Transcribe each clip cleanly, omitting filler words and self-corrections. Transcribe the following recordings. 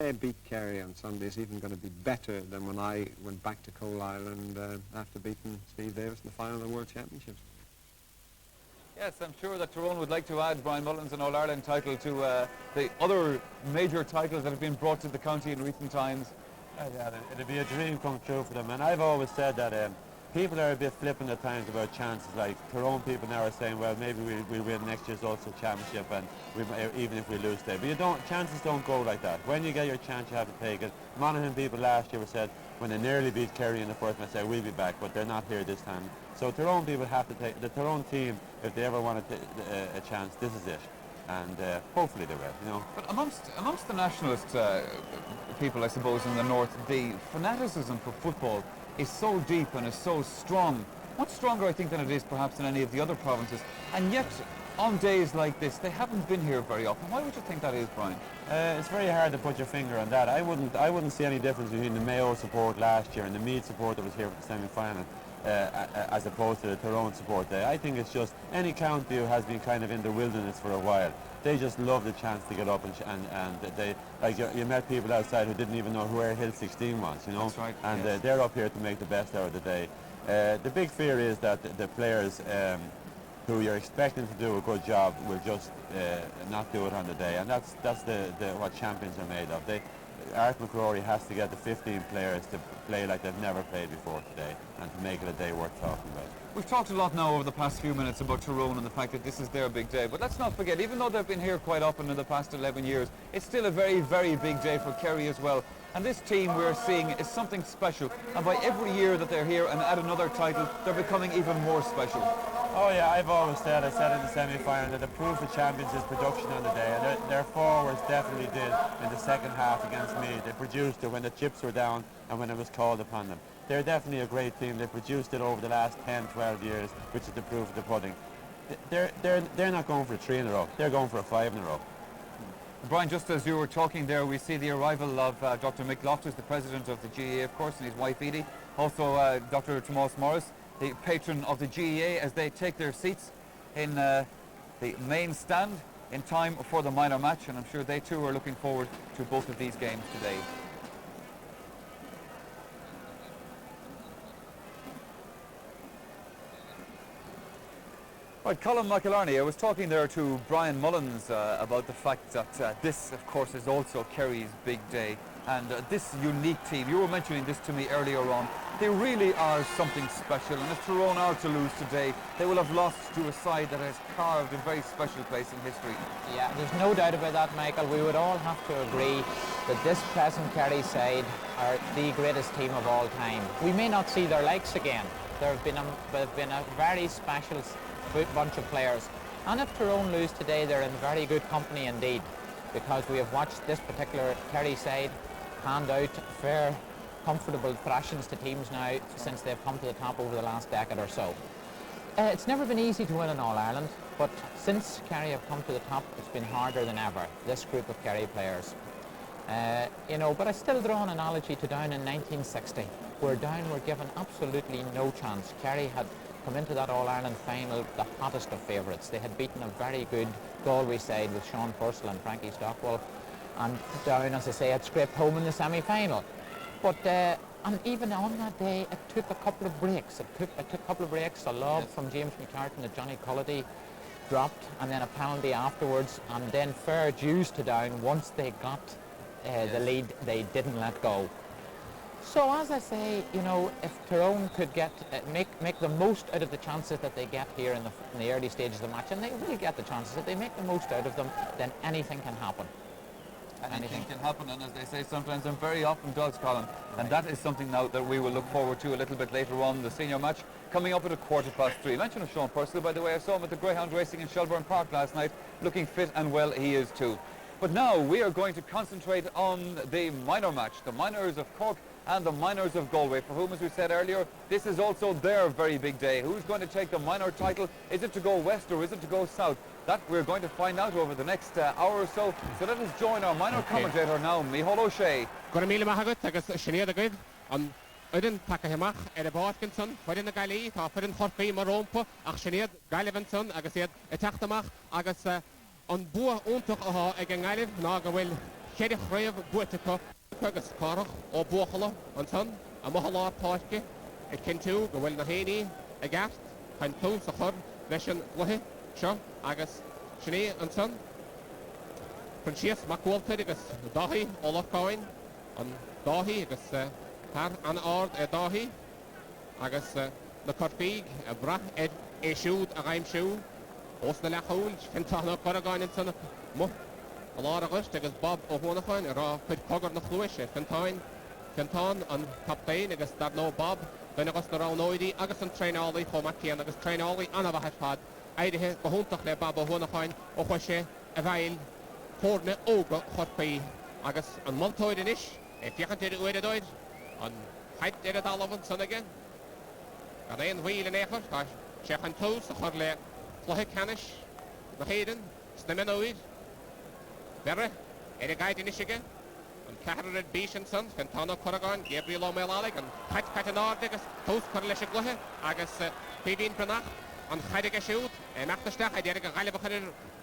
They beat Kerry on Sunday is even going to be better than when I went back to Coal Island after beating Steve Davis in the final of the World Championships. Yes, I'm sure that Tyrone would like to add Brian Mullins an All-Ireland title to the other major titles that have been brought to the county in recent times. Yeah, it'd be a dream come true for them, and I've always said that people are a bit flippant at times about chances. Like Tyrone people now are saying, well, maybe we'll win next year's Ulster Championship, and even if we lose today. But chances don't go like that. When you get your chance, you have to take it. Monaghan people last year said when they nearly beat Kerry in the first match, we'll be back, but they're not here this time. So Tyrone people have to take the Tyrone team if they ever want a chance. This is it. And hopefully they will, you know. But amongst the nationalist people, I suppose, in the north, the fanaticism for football is so deep and is so strong, much stronger, I think, than it is perhaps in any of the other provinces. And yet, on days like this, they haven't been here very often. Why would you think that is, Brian? It's very hard to put your finger on that. I wouldn't see any difference between the Mayo support last year and the Meath support that was here for the semi-final. As opposed to the Tyrone support there. I think it's just any county who has been kind of in the wilderness for a while. They just love the chance to get up and they, like you met people outside who didn't even know where Hill 16 was, you know. That's right. And yes. They're up here to make the best out of the day. The big fear is that the players who you're expecting to do a good job will just not do it on the day, and that's what champions are made of. Art McCrory has to get the 15 players to play like they've never played before today and to make it a day worth talking about. We've talked a lot now over the past few minutes about Tyrone and the fact that this is their big day, but let's not forget, even though they've been here quite often in the past 11 years, it's still a very, very big day for Kerry as well. And this team we're seeing is something special, and by every year that they're here and add another title, they're becoming even more special. Oh yeah, I've always said, I said in the semi-final, that the proof of champions is production on the day, and their forwards definitely did in the second half against me. They produced it when the chips were down and when it was called upon them. They're definitely a great team. They produced it over the last 10, 12 years, which is the proof of the pudding. They're not going for a 3 in a row, they're going for a 5 in a row. Brian, just as you were talking there, we see the arrival of Dr. Mick Loftus, the president of the GAA, of course, and his wife Edie. Also Dr. Tomas Morris, the patron of the GAA, as they take their seats in the main stand in time for the minor match, and I'm sure they too are looking forward to both of these games today. Right, Colin McIllarney, I was talking there to Brian Mullins about the fact that this, of course, is also Kerry's big day. And this unique team, you were mentioning this to me earlier on, they really are something special. And if Tyrone are to lose today, they will have lost to a side that has carved a very special place in history. Yeah, there's no doubt about that, Michael. We would all have to agree that this present Kerry side are the greatest team of all time. We may not see their likes again. They've been a very special bunch of players. And if Tyrone lose today, they're in very good company indeed, because we have watched this particular Kerry side hand out fair, comfortable thrashings to teams now since they've come to the top over the last decade or so. It's never been easy to win in All-Ireland, but since Kerry have come to the top, it's been harder than ever, this group of Kerry players. You know, but I still draw an analogy to Down in 1960, where Down were given absolutely no chance. Kerry had come into that All-Ireland final the hottest of favourites. They had beaten a very good Galway side with Sean Purcell and Frankie Stockwell, and Down, as I say, had scraped home in the semi-final. But and even on that day, it took a couple of breaks. It took a couple of breaks, a lob from James McCartan that Johnny Cullity dropped, and then a penalty afterwards, and then fair dues to Down. Once they got the lead, they didn't let go. So as I say, you know, if Tyrone could get make the most out of the chances that they get here in the early stages of the match, and they will get the chances, if they make the most out of them, then anything can happen. Anything can happen, and as they say sometimes, and very often does, Colin. And that is something now that we will look forward to a little bit later on, the senior match coming up at 3:15. Mention of Sean Purcell, by the way, I saw him at the Greyhound Racing in Shelbourne Park last night, looking fit and well. He is too. But now we are going to concentrate on the minor match, the minors of Cork and the minors of Galway, for whom, as we said earlier, this is also their very big day. Who's going to take the minor title? Is it to go west or is it to go south? That we're going to find out over the next hour or so. So let us join our minor commentator now, Micheál O'Shea. Míle maithagad agus Sinead agad an Udan Takahimach Parkinson, Fodin Gali, Fodin Horky Marompo, ach Sinead Galivanson, agus Ed Etachtamach, agus on Bua Untuch again Galif, Nagawil chéidir chréomh buaiteach agus carach ó buachala an san a mohalá páisce I cin tú go bhfuil na héanaí a gceart chain tú sa chur leis an gluthe seo agus sinné an san chun sios macúilteid agus dáthaí ólachtáin an dáthaí agus tar an ard dáthaí agus na corpaig a brath é siúd a ghaimsiú os na lechúil fintána choragáin an sanna mo a lá agus agus Bob ó Húnacháin a rá chuid cogar na chluise fintáin an captain agus dar nó Bob don agus na ránóidí agus an treinálaí chomacían agus treinálaí anna bhaid fad airithe go húntaach le Bob ó Húnacháin ó chuir sé a bhail córna óga chorpaí agus an multóid inis fiochantíad uiridóid an heid a dalhain sannaige an éon bhuiil an échar tá sé chan tús a chur le chluthe canis na héidir sna minóid Berre a gaiid inisige an cehar bís an san gan tána choragáin Gabriel ó mélálaigh an chaid an áde agus tús chuir leis a gluthe agus pihín brenach an chaidige siúd meachtasteach a déir go gaiilebachar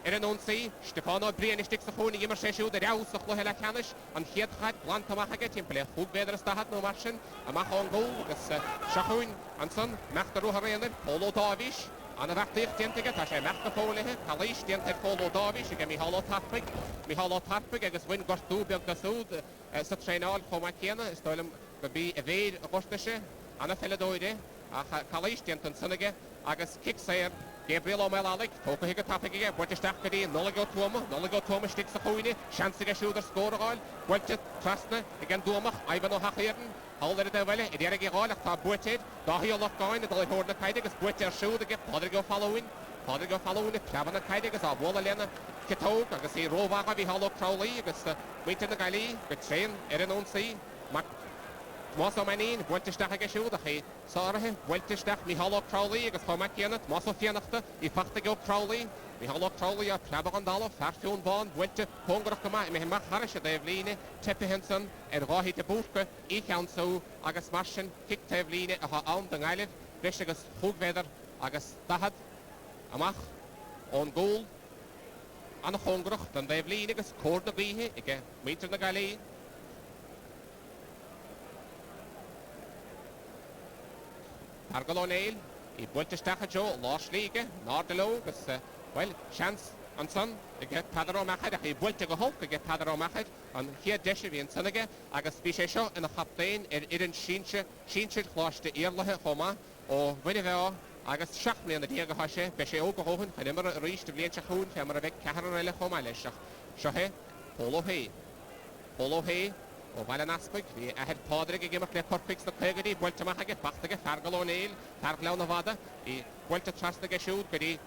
an ónsaí Stefano Brianistic sa chóna immer sé siúd a reás a gluthe le canis an chiad chaid blantamachige timp le chúg beidir stahad nó mar sin amach an gó agus seachúin an san meachta ruha réanir Polo Davís an a bheachtaíocht diantaige tá sé meachta fólathe chalís diantaid Polo Davís a go Mihalló Tarpaig agus bhain gortú beag gasúd sa treináil chomá céanna is stoilm go bí a bhéad a gostaiise anna felladóide a chalís diant an sannaige agus kickséir Gabriel ó mélálaigh tóca hiige tapaige buirteisteach go dtí nula go tuama stig sa chuoine seansaige siúdar scóragáil builte trasna i gan dúamach aiban ó hachéiran hall er de welle idir ge gáach tá buiteid dahí ó lachgáin a dul hór na caide agus buite ar siúd a Padre go following pleban a caide agus á bhla lena cetóg agus í róhhaga bhí halló Crowley agus muinte na gailí go tréin ar an ónsaí Más ó maín builteisteach a siúd a chi sáirithe builteisteach mí halló Crowley agus chomach céanat más ó fianachta í fachta go Crowley mí halló Crowley a plebach an dala ferfiún bán builte póngarach go mai mé mar haris a déh líne tepe hensan ar ráhí de búrca í cheansú agus mar sin kick teh líne a an den gaileh leis agus chúgvéidir agus dahad amach ón gúil anna chóngarach den déh líne agus cór na bíthe ige mítar na gailí Argal O'Neill I builteisteach a jo lás líige nádaló agus well chans an san I get Padre O'Machad a I builte go hulk I get Padre O'Machad an hiad deise bhí an sanige agus bhí sé seo ina chaptain an síse chláiste íorlathe chomá ó bhuine bheá agus seach mlíon na díag go sé be sé ó go hóhann chu immer a ríiste bblion se chuún fe mar a bheith cehar eile chomá leis seohe Polo Hay ó bhaile an aspaig hí ahead Padre I gimach le corpaig na chuigeí builteach aige bachtaige Fergal O'Neill le na bhada I builte trasnaige siúd go dtí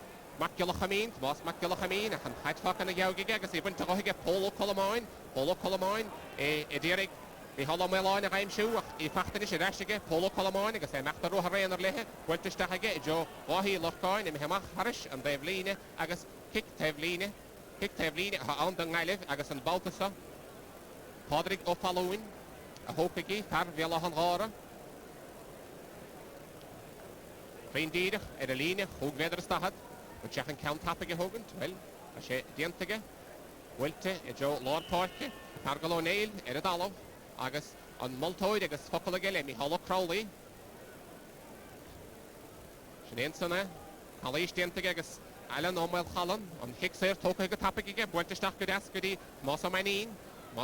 Macgillachamín, más Macgillachamín a chan chaidfach na geogiige agus I buinte goige Polo Colomáin I ddírig I halló méláin a ghaimsiú ach I fachtain is reisige Polo Colomáin agus meachta ruha réanar lethe builteisteach aige I jo ráhí lochgáin I meheach haris an déh líne agus kick teh líne a an den gaileh agus an Baltasa Padrig ó following a hópaigi tar bhéalach an gára Féin díirich a líne chúgvéidir stahad go teach an count tapaige hógant well a sé diantaige bhfuilte I jo Lord Parke Fergal O'Neill a dalamh agus an multóid agus focaige le mí halló Crowley sin éon sanna chalís diantaige agus eile nómáil chalan an hiicséir tóca go tapaige builteisteach go deas go dtí más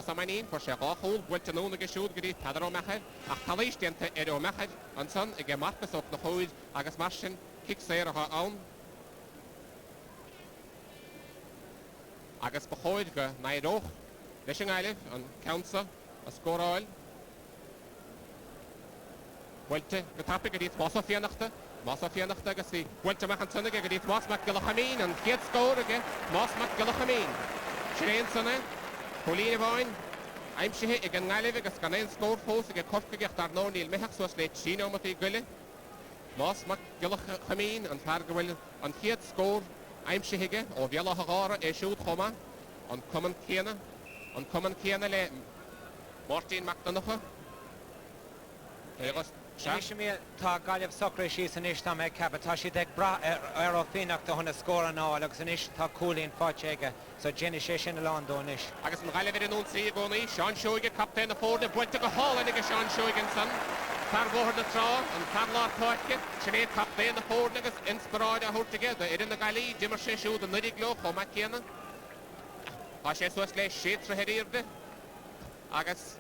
a maín for sé gáchúil builte nóna go siúd go dtí Padre O'Machad ach chalís dianta O'Machad an san I g marcas ó na chúid agus mar sin hiicséir a ann agus ba chóid go naidóch leis an gaileh an countsa a scóráil builte go tapig go dtí más a fianachta agus I builte meach an tunnaige go dtí más Macgillachamín an chiad scór aige más Macgillachamín sin éon sanna Cholína bháin aimsithe ag an gaileh agus gan éon scór fós ag corcaigh dar nóníil meach suas le tíó mat I guile más Macgillachamín an fear go bhfuil an chiad scór aimsithe ó bhealach a gára siúd chomá an cuman céanna le Martin McDonagh agus Ishmael tá Galway Soccer she's an ishta me capatashi dek bra Finak to hona score and all agus an ish tá coolin fachega so Jenny Shishin along donish. Agus an Galway in on see goni Sean Shoigan captain the Ford went to go hall and Sean Shoigan son. Tar bóthar na trá an Carlár Páirce sinné captain the Ford agus inspiráid a hurt together in the Galway dimmer sé siúd an nudig gloch ó mac céanna. Tá sé suas le sétra heríirde agus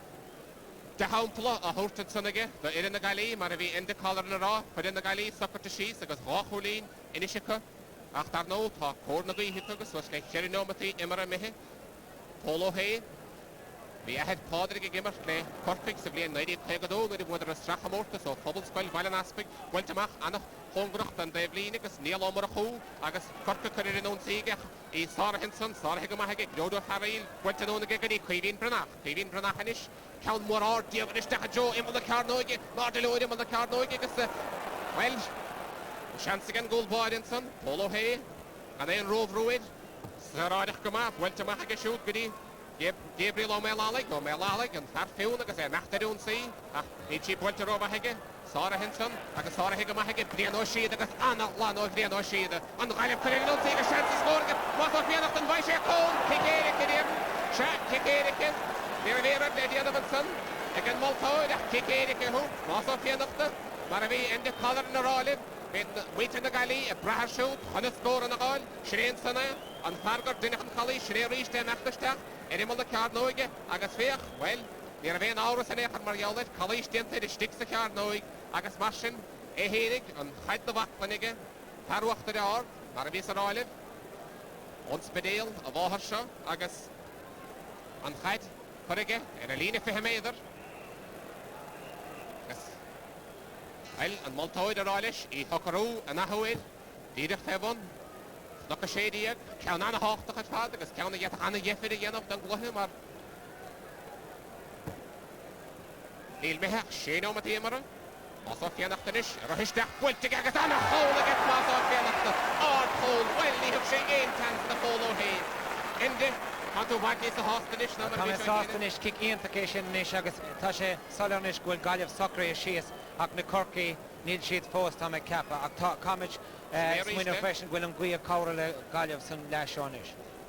de haumpla a hurtan sanige the in the Galway mar a bhí in the collar na rá chud in the Galway soccer to shees agus ráchúlín inisisicha ach tar nó tá cór na gaoithe agus suas le cheirinomatí imar a mithe polo hay we had Padre Gimmer play Cork so blian 90 pegadó with the strachamorta so pobl scoil bailan aspect weltamach anach hongracht an Devlin agus níl omar chu agus Cork chuir in on sige I Sarah Henson Sarah Higamahage Jodo Haril weltanona gegadi Kevin Branach anish count more or diagonish ta jo im the Carnoige Mardeloid im the Carnoige agus well chance again goal by Henson Polo hay and then Rove Ruid Sarah Gama weltamach shoot goody Gabriel O'Malley and Harfield agus nachtarún sí cheap welter over hige Sarah Henson agus Sarah Higamahige Briano Sheed agus Anna Lano Briano Sheed and Gallup couldn't take a chance to score what was Pianach and Vice Cone Kikerik in him Shaq Kikerik near the other son again Maltoid Kikerik who Masa Pianach Maravi and the color in the rolling wait in the galley a brash shoot on a score on the goal Shireen Sana and Fargar Dinachan Kali Shireen reached them after staff Animal the card noige agus féach well níor bhéon áras an échar mar gealid chalís déanta de sticks the card noig agus marsin hénig an chaid na bhachlanige tarwacht de ár mar a bhís ar áilid ons bedéal a bháthar seo agus an chaid chuige ar a lína fithe méidir agus well an maltóid ar áilis I thocarú an ahuid díireach tebon Look a shady egg, count on a hawk to cut hard, because count yet on a yefid again of the Glohim. Neil Mehach, Shane on Matimara, also Fianachanish, Rahishdak, went to get on a hole against Master Fianach, all hole, well, he have Shane Tans the polo hay. In the Hanto Wagis the hostanish, number hostanish, kick in the Kishin Nishagas, Tasha, Solonish, Gul Galliv Soccer, she's Akna Corky, Neil Sheets Post on a kappa, a comage. Winner fashion Willem Guia Coral Galliv some lash on it.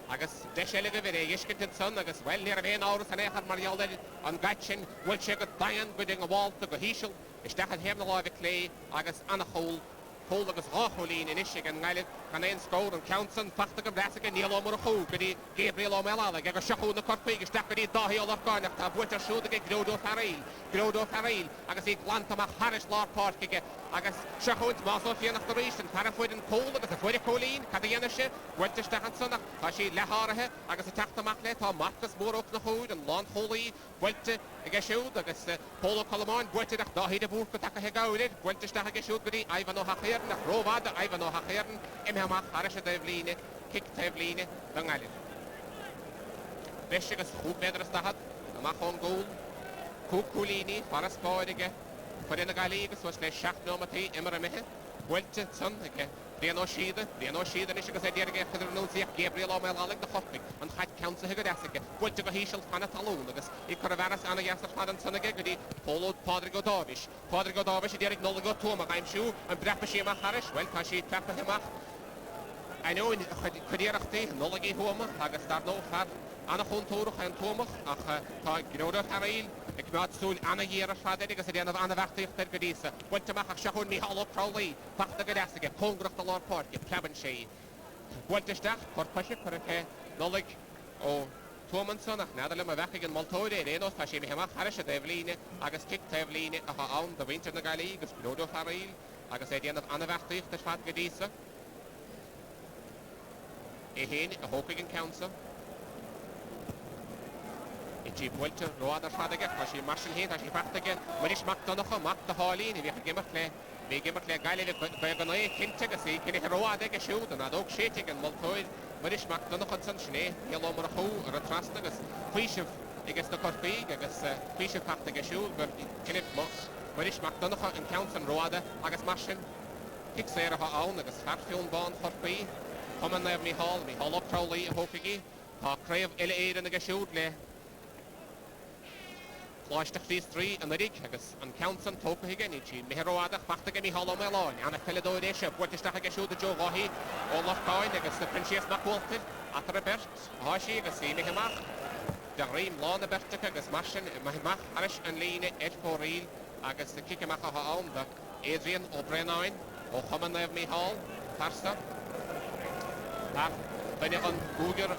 Agus deishelige bhí éiscintin san agus well níor bhéon áras an échar mar gealdir an gaitin bhfuil sé go dain goiding a bháilta go híisiil isteach an héamna láimh clé agus anna chól agus rácholín in isig an gaiile gan éon scór an counsan fachta go bhreasa níl ómar a chó go dtí Gabriel O'Malley ag go seachú na corpaí isteach go dtí dáthíol ar gáineach tá buitar siúda go gródó Tharil agus í glantamach Harris Lár Páirce agus seachúint más ó fianach doréis an parafuid an cól agus a fuidir cólín cad a dhéana sé bhainte isteach an sannach tá sí letháirithe agus a teachtamach le tá marcas mórach na chúid an lán cholaí bhainte ag siúd agus Polo Colomáin builte ach dáhíad a búr go take he gáidir bhainte isteach ag siúd go dtí Ivan O'Hachairn nach róváda Ivan O'Hachairn imheamach Harris a Devlíne kick Devlíne don gaiile. Bheis agus chúbméidir a stahad amach an gól Cúcúlíní faras páidige for in the Galligas was le seach nómatí imar a mithe bhailte san ag Briano Sheed is agus éidir chuidir nóíoch Gabriel O'Malley de chopic an chaid countsa go deasige bhailte go híisiil fanna talún agus I chu bheras anna gheasar fadan sanna go dtí Polo Padre Godávis I deireadh nóla go túmach aim siú an brepa sí amach Harris well tá sí trepa himach I know chudíireachtaí nóla í thuama agus dar nó fad anna chuntóirech an túmach ach tá gróda Tharil ag mead súil anna dhéar a fadéir agus a déanamh anna bheachtaíocht ar go dísa bhailteach ach seachún Mícheál Crowley fachta go deasige congracht a Lár Páirce pleban sé bhailteisteach corpaise chuirche nólaigh ó Tuamanson ach nádal am a bhechaigh an Maltóide réanós tá sé miheamach Harris a Devlíne agus kick Devlíne a cha ann do bhaintear na Galí agus gródó Tharil agus é déanamh anna bheachtaíocht ar fad go dísa é héin a hócaigh an council Tí bhailte roiad ar fadaige tá sí mar sin héad tá sí fachtaige muris mac donnacha mac de hálín I bhí gimar le gaiile go gan é cinnte agus í cinnig roiad ag siúd an adóg séite an Maltóid muris mac donnacha san sné heal mar a chó ar a trasta agus chuisih agus na corpaí agus chuisih fachtaige siúd gur cinnig muris mac donnacha an count an roiada agus mar sin kick sé a ann agus farfiún bán corpaí chuman na Mícheál Crowley a hócaigí tá craobh ile éidir agus siúd le Cláiste Chris 3 an rig agus an Council tóca hiige ní tí meheróadach fachta go míhall me láin anna felladó éise buirteach a siúd a Joe Gahi ó Lochtáin agus na Princess McWalter atar a bert háisi agus sí meheach de rím lána berteach agus marsin meheach aris an líne fóríl agus na ciceach a an de Adrian ó Brenain ó Chomaneh Mihall Tarsa Dunne an Googer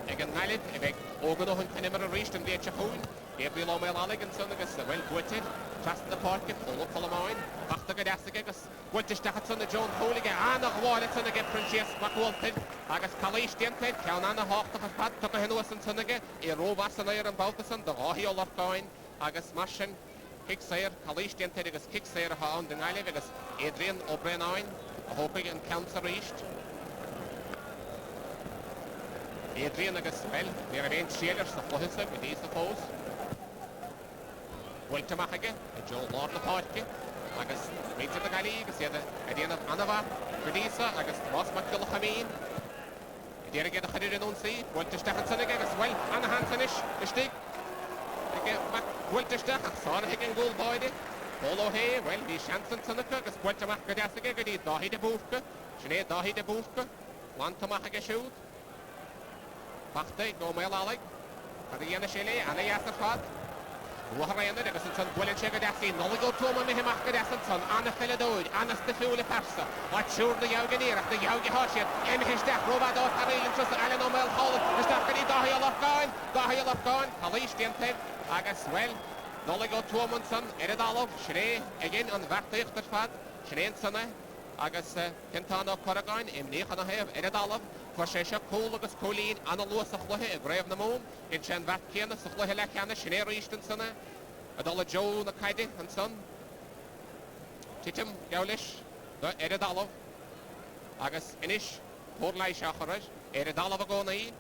ag an nalib I bheith ógan ó hun cynimar a ríist an bhéit a hún Gabriel O'Mail Alligan son agus a bhfuil gwytir trast na parkip ó Colamain fachta go deasig agus gwytistachat son na John Holige anna gháile son ag Princess McWalter agus calís diantaid ceann anna háchtach as pad tucha henúas an sonige I róbas an éir an Baltasan do ráhí ó Lochtáin agus marsin Kicksair calís diantaid agus Kicksair a há an den nalib agus Adrian ó Brenain a hópaig an count a ríist Adrian agus well, níor a bhéon síalar sa chluthasa go dtí sa fós. Bhfuilteach aige, I Joe Lord na páirce, agus méid na gailí agus iad a dhéanamh anamha go dtísa agus más mac go chamín. I dtíar a géad a chuidir an únsaí, bhfuilteisteach san aige agus well, anna hansanis, istig. Bhfuilteisteach ach sána hiag an gúil báide. Polo hé, well, bhí seansan sannacha agus bhfuilteach go deasaige go dtí dáhí de búfca, sinné dáhí de búfca, lantamach aige siúd. Fachta go O'Mail Allig, a dhéana sé le, anna dheasar fad. Ruach réanna agus an son bhfuilin sé go deasí, nola go túma mi himach go deasan son, anna felladóid, anna stafiúla persa, a siúr na jauga níirach, na jauga háisiad, imihisteach, robad ó tarílinn tros Alan O'Mail Holland, isteach go dí dáhí a Lochgáin, calís diantaid, agus, well, nola go túman son, iridalog, shré, agin an bhartaíochtar fad, shrén sanna, agus cintán ó Coragain, imníchan a hef, iridalog, for sé se cúl agus cúlín anna luas a chluthe I bréibh na mún, in sin bhat céanna sa chluthe le ceanna sinné ríistan sanna, a dul a Joe na caide an son. Titim geolis, iridalog, agus inis, pór lai seacharid, iridalog a gónaí,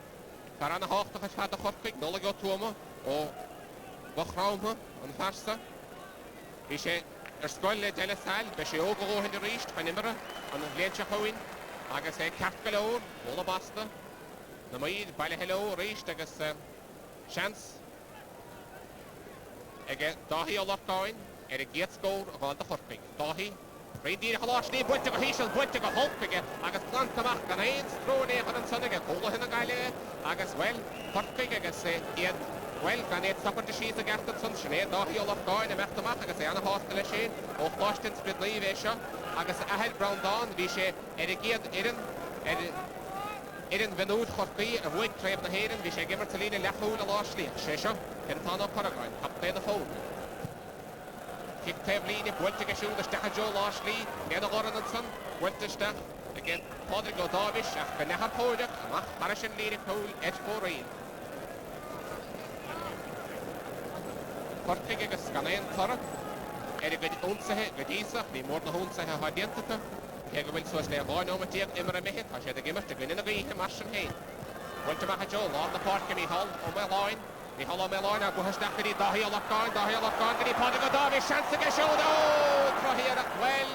tar anna háchtach as fad a chorcaig, nola go túma ó bachrámha an farsa. Bhí sé scoil le deile sáil, be sé ógóhin a ríist, fan imara, an léintse choin, agus ceart go leor, móla basta, na maid baile heló ríist agus seans ag dáhí ó Lochtáin a géad scór a bháil a chorcaig. Dáhí, réindír chaláisní, buinte go híisiil, buinte go holcaige agus plantamach gan éon strónéchad an sonige, cóla hina gaile agus, well, chorcaig agus iad, well, gan éad sapirta síos a gert an son, sinné dáhí ó Lochtáin a mechtamach agus anna hásta le sin, ó chláistin spridlaí bhéisio, agus ahad Brown bhí sé a géad irin venúd chorcaí a bhuaig tréimh na héireann, bhí sé gimar talína lethúil a láislíoch, sé seo, cintán ó Coragain, captaid a fón. Kick taobh líne, bhfuilte siúd isteach a Joe láislí, néad a ghoran an son, bhfuilte isteach, agin Pádraig ó Dávis ach go nechar póideach, amach paris an líne cúil fóraín. Chorcaig agus gan éon corach, go únsathe go díosach, ní mór na húnsathe há diantata, go bhfuil suas le bháin ómatíag imar a mithid, tá sé a gimmar de gine na gaíthe mar sin héin. Bhfuilteach a Joe, lád na páirce Míhall O'Mail O'Mail a buhaisteach go dtí dáhí ó Lochgáin, go dtí Pádraig ó Dávis, seansa go siúd, trothíarach, well,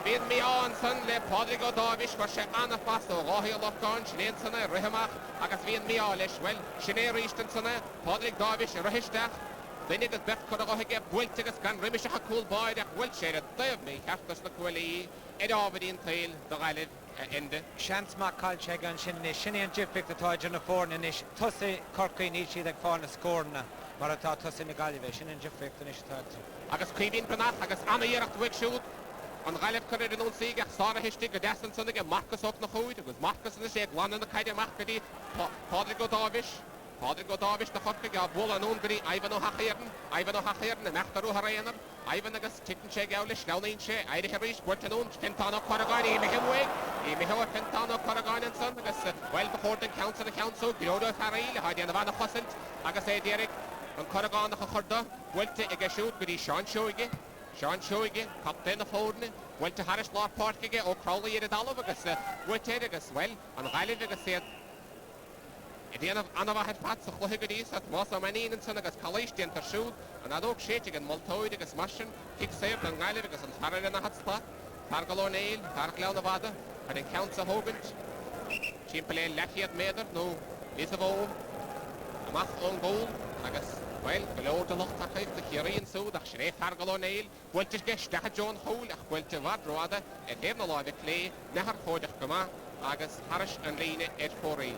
bhíon míán san le Pádraig ó Dávis mar sé anna fast ó ráthí ó Lochgáin, sinnéan sanna, rihamach, agus bhíon míá leis, well, sinné ríistan sanna, Pádraig Dávis a rihisteach, Vinnig a beth cod ohoige bwylt agus gan rimisach a cúl báid ach bwylt sér a daiv mi chartas na cwili ed ofyd un tail da gailid ende. Seans ma cael sé gan sin is sin an jiffic the toid yn y ffórn yn is tusi corcaí ní siad ag fáin na scórna mar atá tusi na galibh sin an jiffic the is toid. Agus críbín brnach agus anna iarach dwig siúd an gailibh cyrir yn únsig ach sára histig a desan sannig a Marcus op na chúid agus Marcus yn is ag glan yn y caid a Marcus Pádraig ó Dávis na chorcaig a bhil an ún gorí Ivan ó Hachairn na mechtarú harayanar Ivan agus titan sé gaulis leonaín sé aidir heréis bwrt an ún cintán ó Coragain i mihim a cintán ó Coragain an son agus well before den counts an council gróda harail a haid an bhana chosint agus Derek an Coragain a chorda bwilte ag a siúd gorí Sean Shoige captain a fórne bwilte Harris Lár Parkige ó Crowley iad a dalab agus bwilte agus well an gailibh agus séad Idianamh anamh pat sa chluithe go dtí at más am aníann san agus caléistíon tar siúd an adóg séite an moltóid agus marsin kick séir an gailibh agus an tarir in a hatspla tar galón éil, tar gleann na bhada an in count sa hógant timpeléin lechiad méadar nó lís a bhóm amach ón gól agus Well, below the loch tackle, the Kirian so, the Shrey Fargal O'Neill, Weltish Gestacha John Hole, Welter Vadroada, and Hevnalaw the Clay, Nahar Hodach Kama, Agus Harish and Lena Ed Forey.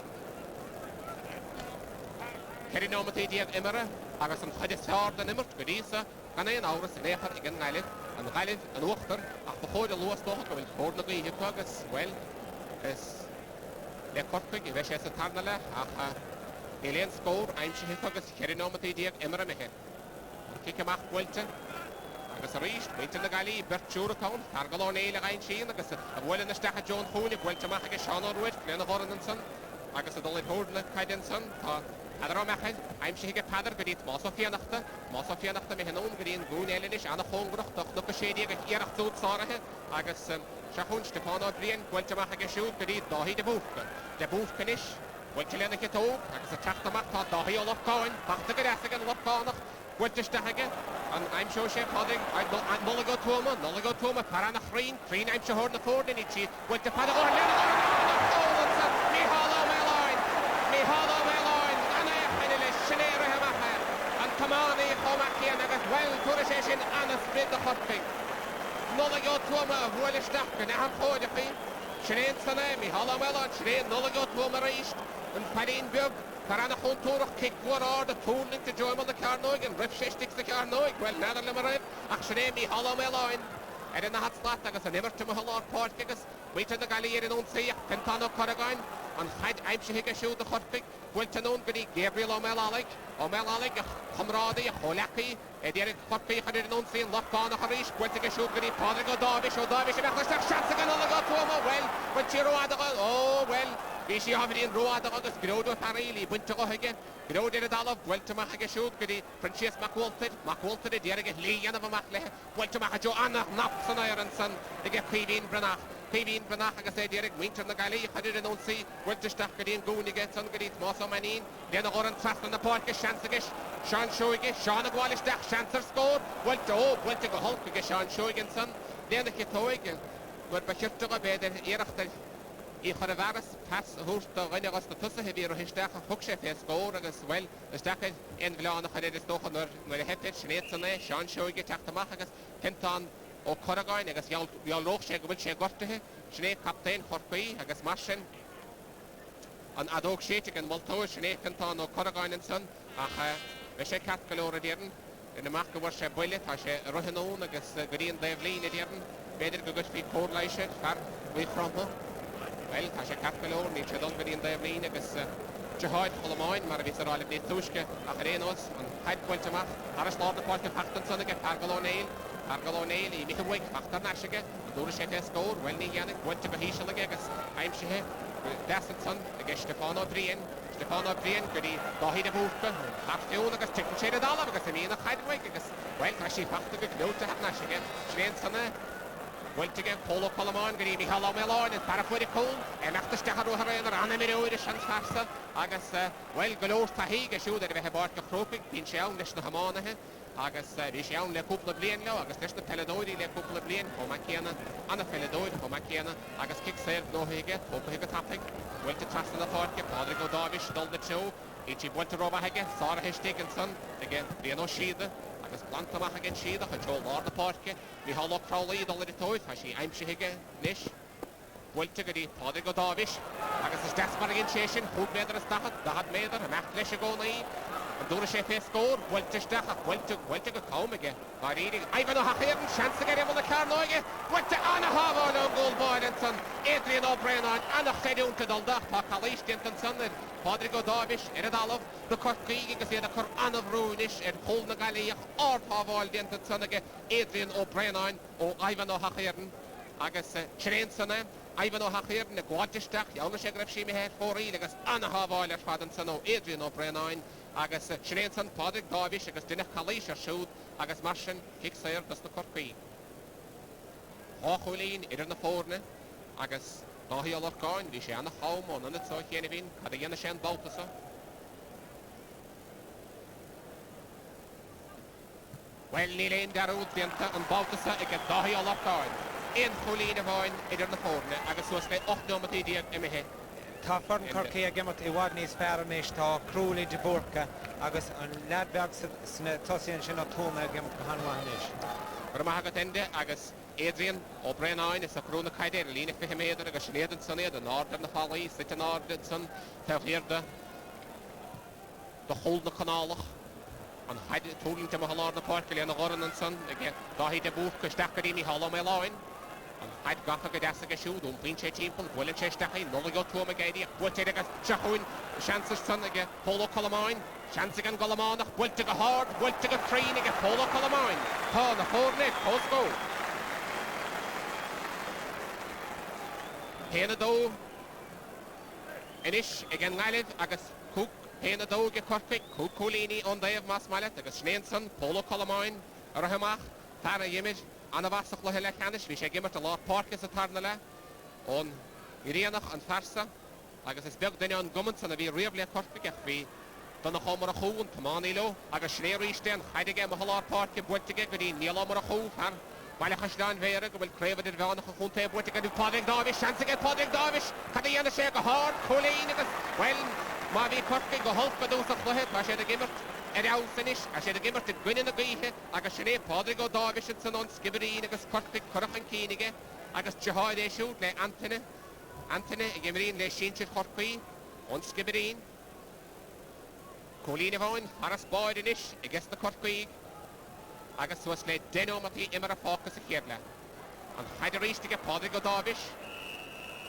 Kerinomatid Emera, Agus and Hadis Hard and Emert, Godisa, and an hour Neher again Nalif, and Galif and Wachter, after Hod and Lewis Dock, will hold the Gay Hippogus, well, as Le Corpig, Veshes Tarnala, Alien score, I'm sure Hippogus, Kerinomatid Emera Mehe. Kick him up, Welton. Agus reached, went in the galley, Bert Churacon, Cargalon Ale, Ryan Sheen, Agus, a well in the stack of John Holy, Weltamach, Sean Orwood, Glen Horan, Agus a Dolly Horton, Kaidenson, Adramachin, I'm sure he get Padder, good eat Mossofianachta, Mehanon, Green, Goon Elenish, Anna Hongroch, look a shady, Yerach Tooth Sarahe, Agus Shahun, Stefano Brian, Weltamach, Shoot, good eat Dahi the Boof Kanish, Welchelena Keto, Agus a Chachtamach, Dahi of Coin, Pachtagan, Lopconach. Weltestahage, and I'm sure Chef Hodding, I'm Nulligo Toma, Paranachreen, I'm sure Horn the Ford in it, went to Padagon, Mihalo Meloin, and I have Shinera Hamaha, and Kamani, Homaki, and I got well to the session, and a split the hot thing. Nulligo Toma, Weltestah, and I'm Hodafi, Shane Sana, Mihalo Melon, Shane, Nulligo Toma reached, and Padin Bug. Parana Hontorach kick war the tooling to join on the Carnoig and Rip sticks the Carnoig. Well, neither Limerip, actually, me hollow Meloin. And in the hot slot, I guess I never to Mahalo Port Kickers. Wait in the galley and don't see Pentano Corrigan. And Hyde Imshika shoot the hot pick. Went to known Giddy, Gabriel O'Melalic, Comrade, Holaki, Derek Hotpick, I didn't see Lock on the Harish. Went to shoot Giddy, Podrigo Darvish, and shots again on the got to him. Well, but Chiro oh, well. She have in Road August, Grodo Parili, Winter again, Grodo Dalov, Weltamaha shoot, Giddy, Princess Macwalted, Derek Lee, and of a Macleh, Weltamaha Joanna, Naps and Ironson, they get Pavin Branach, I say Derek, Winter the Galley, I didn't see, Weltestachadin, Goony gets on Giddy, Mosso Manin, then the Oran Trust on the Park, Shansagish, Sean Shoigish, Sean Agualish, Shanser scored, Welter go Hulk, Sean Shoigan son, then the Kitoig, but Bashirta Bed, Erachtel. I chur varas pas húst a gine gas na tusa he vír histeach a hug sé fé scór agus well isteach in bhláán a chuir is dócha nuair a heitid snéitsanna Sean Shoige teachtamach agus Tintan ó Corrigan agus bheall roch sé go bhfuil sé gortathe sné captain Chorpaí agus mar sin an adóg séite an multóir sné Tintan ó Corrigan an son ach bheith sé cat go leor a déireann in amach go bhfuir sé buile tá sé ruhanón agus go dtíon léimhlín a déireann beidir go gcuid fí códlaise fear bhí frompa. Well, tá sé capgalór, ní sé dul bhíon daimhlín agus teáid cholamáin mar a bhí arála bhí túisce a rénos an haidhfuilte amach aras lá na páirce pachtan sanna go Pargalónéil í micha bhaig pachtar náisiige an dúra sé fé scór, well ní dhéanana bhainte go híisialaige agus aimsithe deasan san agus Stefano Brian go dtí dáhíad a bhúcha chaftún agus tican sé a dála agus a míonna chaidhhaig agus well tá sí pachta go cnúta hat náisiige snéan sanna Weltige Polo Colomán go dtí Mihalo Meloin and Parafuide Cone and after Stacharúthar ar anna miróide seans farsa agus well golóir taí go siúd ar bheith bart go Croke bhín sé ann leis na hamánathe agus bhí sé ann le cúpla blian leo agus leis na peladóidí le cúpla blian chomá céanna anna peladóid chomá céanna agus kick séir nóthaige tópa go tapig bhfuilte trasna na páirce Podrigo Darvish dul na teo ítí bhfuilte robatheige Sára Hestig an son ige bhíon ó siada agus plantamach agin siad a chul lá na páirce bhí halló Crowley dul ar tóid tá sí aimsithe níis bhfuilte go dtí Podrigo Darvish agus is desmar agin sé sin chuig méadar is dahad méadar a mecht leis a gcónaí an dúra sé fé scór bhfuilteisteach a bhfuilte go cáimige mar írig Ivan O'Hachéan seansa go raibh na Carnoige bhfuilte anna hábháil ó gólbáid an san Adrian O'Brien anna chéúnta duldaach tá chalísteint an san Podrigo Darvish ar a dalamh na Corcaí agus iad a chur anna bhrúnis ar chul na Gailíoch áthbháil déint an sanna Adrian O'Brien ó Ivan O'Hachéan agus tréin sanna Ivan O'Hachéan na gháidisteach deanna sé greibh sí mé fóraí agus anna hábháil ar fad an san ó Adrian O'Brien agus tréin san Podrigo Darvish agus duine chalíis ar siúd agus mar sin kick séir dus na Corcaí. Háchúilín idir na fórne agus dáhí a lorgáin bhí sé anna chám ó nuna tá chéana bhín cad a dhéana sé an báltasa. Well, ní léon garúd déanta an báltasa ag dáhí a lorgáin. Éon chulín a bháin idir na fórne agus suas le 8 nómatí díag imithe. Tá forn Corky a gimmert I wad níos fear níos tá crúlaí de búrca agus an leadbeag sna tosíonn sin ó túna gimmert go hanmhanis. Mar ma hagat ende agus Adrian ó Brennain is a crúna caidir lína fi méidir agus snéadan san éad an árdar na fálaí sit an árdar san tehéirda de hol na canálach an haide túlinn te mahalár na park le na goran an san ag dahí de búch gosteachí ní hall mé láin an haid gacha go deasa go siúd ún blin sé timppel bhfuil sé stechaí nóla go tuama gaidí bhfuil agus sechuin seansas san ag polo colamáin seansa an golamánach bhfuilte go hard bhfuilte go trín ag polo colamáin tá na fórne postgó Héna dó inis ag an ngailid agus cúc Héna dó ge Corcaigh cúc cólíní ón daobh más maiile agus snéansan polo colamáin ar a haimach tar a dhiimiid anna bhasach le heile cheannis bhí sé gimmart a lá parcas a tarna le ón I réanach an farsa agus is beag duine an gumant san a bhí riamh le Corcaigh ach bhí donna chomar a chún tamánaí lo agus snéiríiste chaidige mo halár parca buirtige go dtí níl mar a chúh ar bailach hasláin bhéire go bhfuil créimhid bheánach a chunta buirtige dú Padraig Davis seansa Padraig Davis cad dhéana sé go hard cholín agus well má bhí Corcaigh go holpa dús a chluithe tá sé a gimmart ásanis a sé a gimmart a gcuine na gaithe agus sinné Padraig Davis san an sciberín agus Corcaigh chorach an cínige agus teáid é siút le Anthony I gimmerín le sinse Corcaigh an sciberín Cholín bháin ar a spáid inis I gas na Corcaigh agus suas le denómatí imar a fácas a chéadle an chaidirístige Padraig Davis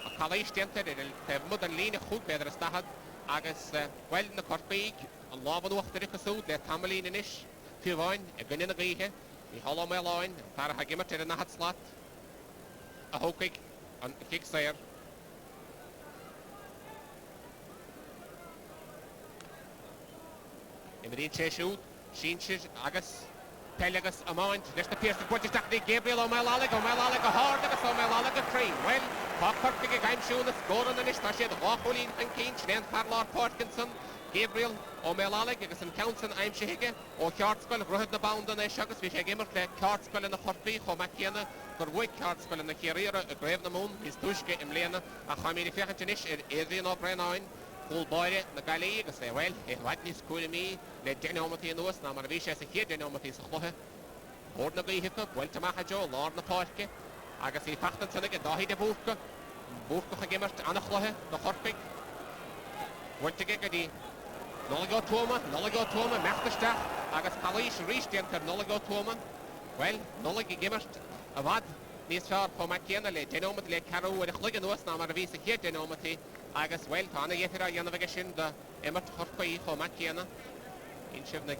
a chaléistéanta te mud an lína chuúg beidir a stahad agus well na Corcaigh an lában uachtar cosúd le tamlín inis fiú bháin a gine na gaithe I hallá mé láin tar a gimmart ar a nahad slat a hócaigh an kick sair Imrín sé siúd sínsir agus Pelegus amáint leis na pierce buirteach Gabriel ó meála go hard agus ó meála go trín well tá Corcaigh a gaimsúna scóran inis tá siad rácholín an cín snéan Farlár Parkinson Gabriel ó meála agus an Counson aimimseige ó ceartscoil ruthid na boundan é agus bhí sé gimmart le ceartscoil na Corcaigh chomh chéana gur bhuaigh ceartscoil na chéíire a gréibh na mún hís tuisce im léana a chaimí fechantanis ar Adrian ó Brennain Full boire na Galway agus le well bhaid níos cúna mí le denómatí nuas ná mar bhí sé sa chéad denómatí sa chluthe Bord na gaithe bhfuil amach jo lár na páirce agus í fachtan sanna go dahí de búcha a gimmart anna chluthe na Corcaigh bhuiilteige go dtí nola go tuama mechtasteach agus chalís rístéantar nola go tuama well nola go gimmart a bhad níos fearr chomh céanna le denómatí le carú a chluige nuas ná mar bhí sa chéad denómatí agus well tána dhétar a dhéanamh sin de immart Corcaigh chomh céanna in sibh na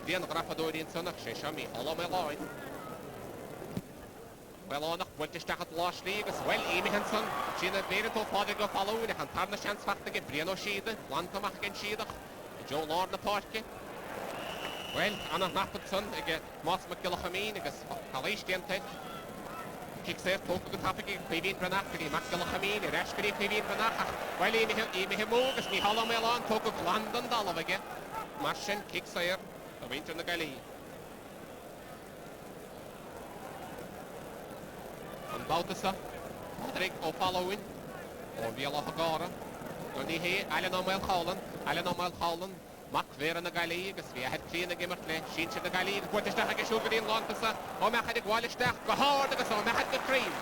déan rapadóiríonn sannach sé sem í hallá mé láin well ánach bhuiilteisteach láslí agus well éimihan san sinna béiritó Padraig go fallúin ach an tarna seansfachta go bríon ó siad plantamach gin siadach I jo lár na páirce well anna napad san ag más mac gilachamín agus chaléistéantaid Kick sér tóca go tapaigh chuhín brenach go dtí mac gilachamín I reis go dtí chuhín brenach ach well éimihe mó agus ní hallá mé láin tóca go landan dalmhaige mar sin kick sér a bhaintear na Galway an báutasa Padraig ó fallúin ó bhíal á gára don ní hé eilean ó máil chálan mac mhéar na Galway agus bhí head clíanna gimmart le sinse na Galway buirteisteach agus siúd go dtíon lántasa ó mechad ag bháilisteach go hard agus ó mechad go trín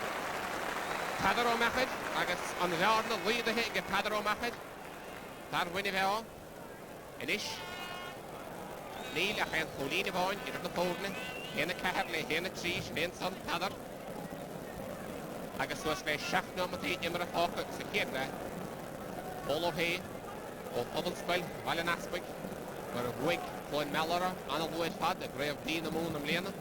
Pedar ó mechad agus an bhear na lídathe go pedar ó mechad tar bhuine bheá inis Níl a chéan cholín bháin idir na fórne héna ceithir le héna trís léon san pedar agus suas le seaachnamatí imar a fácha sa chéad le Pól ó hé ó Pobblscoil bhaile naspaig mar a bhuaigh chláin melara anna luid fad a gréibh dí na mún am léana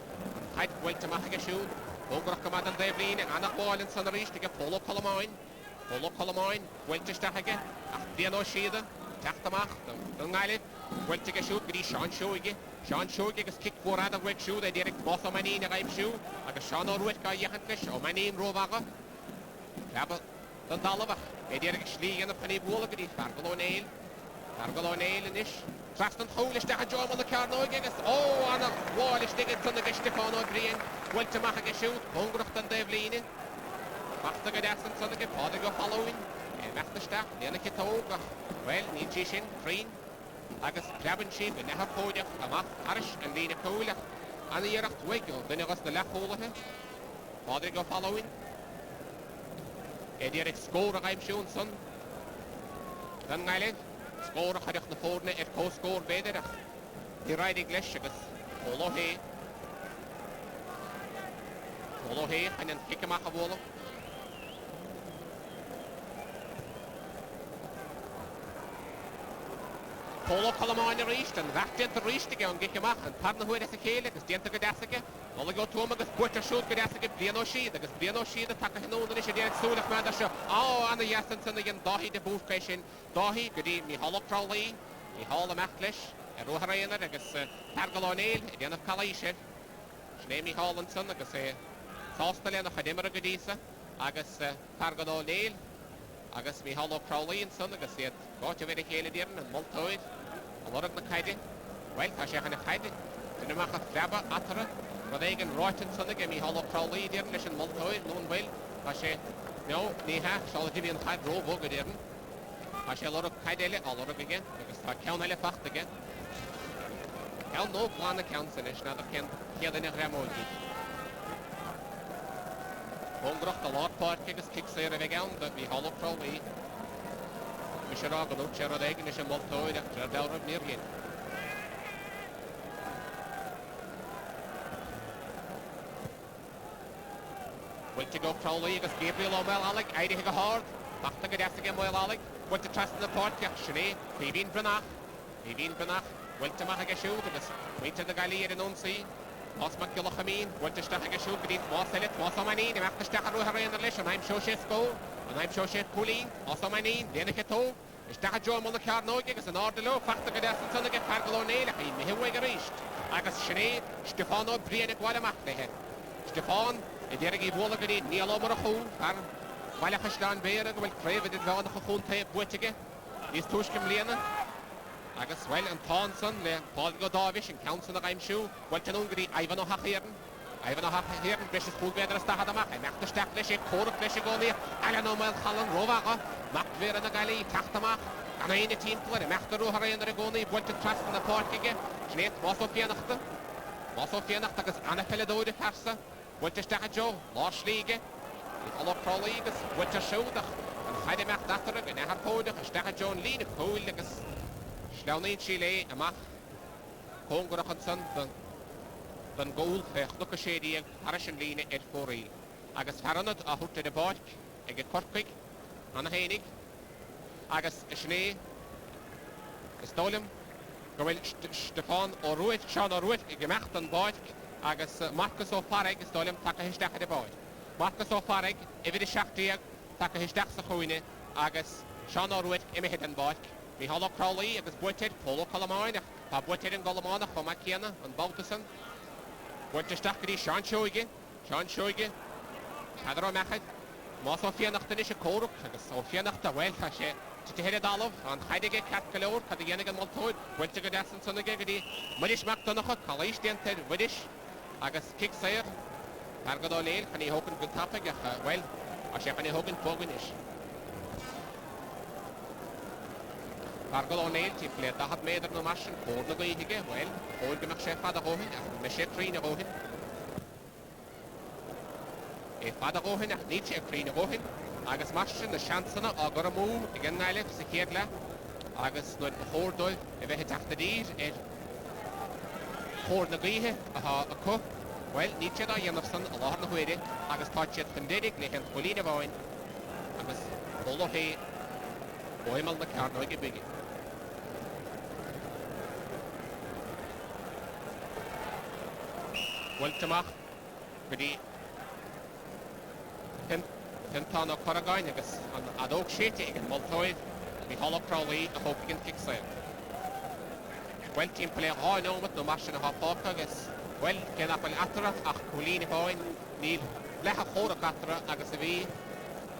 chaid bhfuilte amach go siúd ógrach go mad an daobhlíine anna bháilinn san a ríiste go Pól ó Colamáin bhuilteisteach ach bhíon ó siada teachtamach don ngailid bhuilte go siúd go dtí Seán Seoige agus kick fórad a bhuaigh siúd a ddíirigh bos ó manín a gaibh siú agus Seán ó ruid go dhéchantlis ó manín rómhaga Leaba don dalmhach é ddíirigh slí an a paní bhla go dtí Fergal ó néil inis Trastan thólisteach a John na Carnóige agus ó anna bháilisteige sanna go Stefán ó Bríon bhuilte amach go siúd óngracht an daobhlíine Bachta go deasan sanna go Padraig go fallúin mechtastach, déanana citóga, well, ní tí sin, trín, agus pleaban si go nethar cóideach amach aris an lína cúileach, anna dhearach dweigil, duine agus na lechólathe, fádir go following, dhearach scór a gaimsiún son, dan ngaile, scór a chadach na fórna cóscór béidirach, ní raidig leis agus Olohé, and then kick him out of wall. Polo Calamine reached and that did the reach again, get him up and partner who is a kale, because Denta Gadasaka, all the go to him, because Butcher shoot Gadasaka, Piano Sheed, because Piano Sheed, the Takahino, the Nishid, soon of Mandasha, oh, and the Yasins and the Dahi, the booth patient, Dahi, good evening, me Hollow Crowley, me Hall the Macklish. Roharayana agus Targal O'Neill, Ian of Kalaisher, Shnemi Hollandson, agus Sostalena Hadimera Gadisa, agus Targal O'Neill, agus me Hollow Crowley and son, agus yet got a very hale dear and Multoid, a lot of the Kaidi, well, Tashakan Kaidi, Dinamaka Flabba, Atara, Rodagan Royton son again, me Hollow Crowley dear, and Multoid, known well, Tasha, no, Neha, Solitivian High Robo Gadirn, Tasha, a lot of Kaidele, a lot of again, because Count Fact again. Hel no plan accounts in it, now the Ken here in a Ramogi. Hongroch the Lord Park is kicks there again, but we hollow probably. We should all go to Cherodeg and a Multoid after a dollar of near again. Will to go Crowley, because Gabriel O'Mell Alec, I'd have a hard. Back to get after game, Well Alec. Will to trust in the park, Shane, Pevin Branach. Well to make a shoot, wait to the Gallier and Unsi, Moss McGillachamin, went to Stach a shoot, but it was it, was on my knee, and after Stach and the Lish, and I'm sure she's go, and I'm sure she's Pauline, also my knee, then a hito, Stach Joe on the car, no gigs, and order low, factor Gadas and Son get Fargo Nail, I may have reached. I got Sinead, Stefano, Brian, Guadamak, they had. Stefan, a Dergi Wallagadi, Neil over a hole, while a Hashdan Bear, will crave it down the Hone tape, Wittige, these Tushkim Lena. Agus well and Taunson, le Paul Godavish and Council of Shoe, well to Hungary, Ivan O'Hachiran, British Pool Better Stahadama, and after Stacklish, Cork, Leshigoni, Alan O'Mel, Holland, Rovaga, Macver and the Galley, Tachtama, and I team player, Machter O'Hara and the Regoni, went to trust in the park again, Schneet, Mossofianachter, Agus Anna Peledo de Farsa, went to Stahajo, Lars Liga, Hollow Crowley, went to Shoulder, and Heidemark Natter, and Ahapoda, Stahajo and Lean, Poligus. Slaunin Chile, amach, Congrach and Son, then gold, look a shady, Harrison Lina, Ed Forey. Agus Haranot, a hook to the bark, a get Cork, and a Heinig, Agus Schnee, Stolem, Gorel Stefan or Ruit, Sean or Ruit, a gemacht and bark, Agus Marcus O'Farreg, Stolem, Taka his deck at the boy. Marcus O'Farreg, every Shaktiag, Taka his deck the Hoine, Agus Sean or Ruit, Emmett and bark. We Hollow Crowley, agus Butted, Polo Calamine, Butted and Golamana, Homakiana, and Baltuson. Went to Stackedy, Sean Shoigan, Hadro Machad, Mossofianach the Nisha Cork, agus Sofianach the Well Hashe, to head Olive, and Heidegger Cat Calor, Cadianigan Maltoid, went to Gadas and Sonagagadi, Muddish Macdonocha, Kalish Dented, Widdish, agus Kicksayer, Targadolale, and he Hogan good topic, well, I shall any Hogan Poginish. Fargal O'Neill, he played the hot maid of no machine, Ford the guy again, well, Ford the McShef had a Rohin, and Meshet Creen a Rohin. A father Rohin, and Nietzsche a Creen a Rohin, Agus Machine, the Chancellor, or got a move, again Nile, Sekirla, Agus not the Fordol, if it hit after these, it Ford the guy, a cook, well, Nietzsche, the Yanderson, a lot of way, Agus touched it from Dedic, they had Polina Boyne, Agus Polo Hay, Boymal the car, no get big. Weltamach, Gadi Tentano Coragain, and Adok Shady, and Multoid, the Hollow Crowley, a hope against Kicksale. Well, team play all no with no machine of Hoppocagus. Well, can up an Atra, Akulini Boyne, Neil, Leha Hora Catra, Agasavi,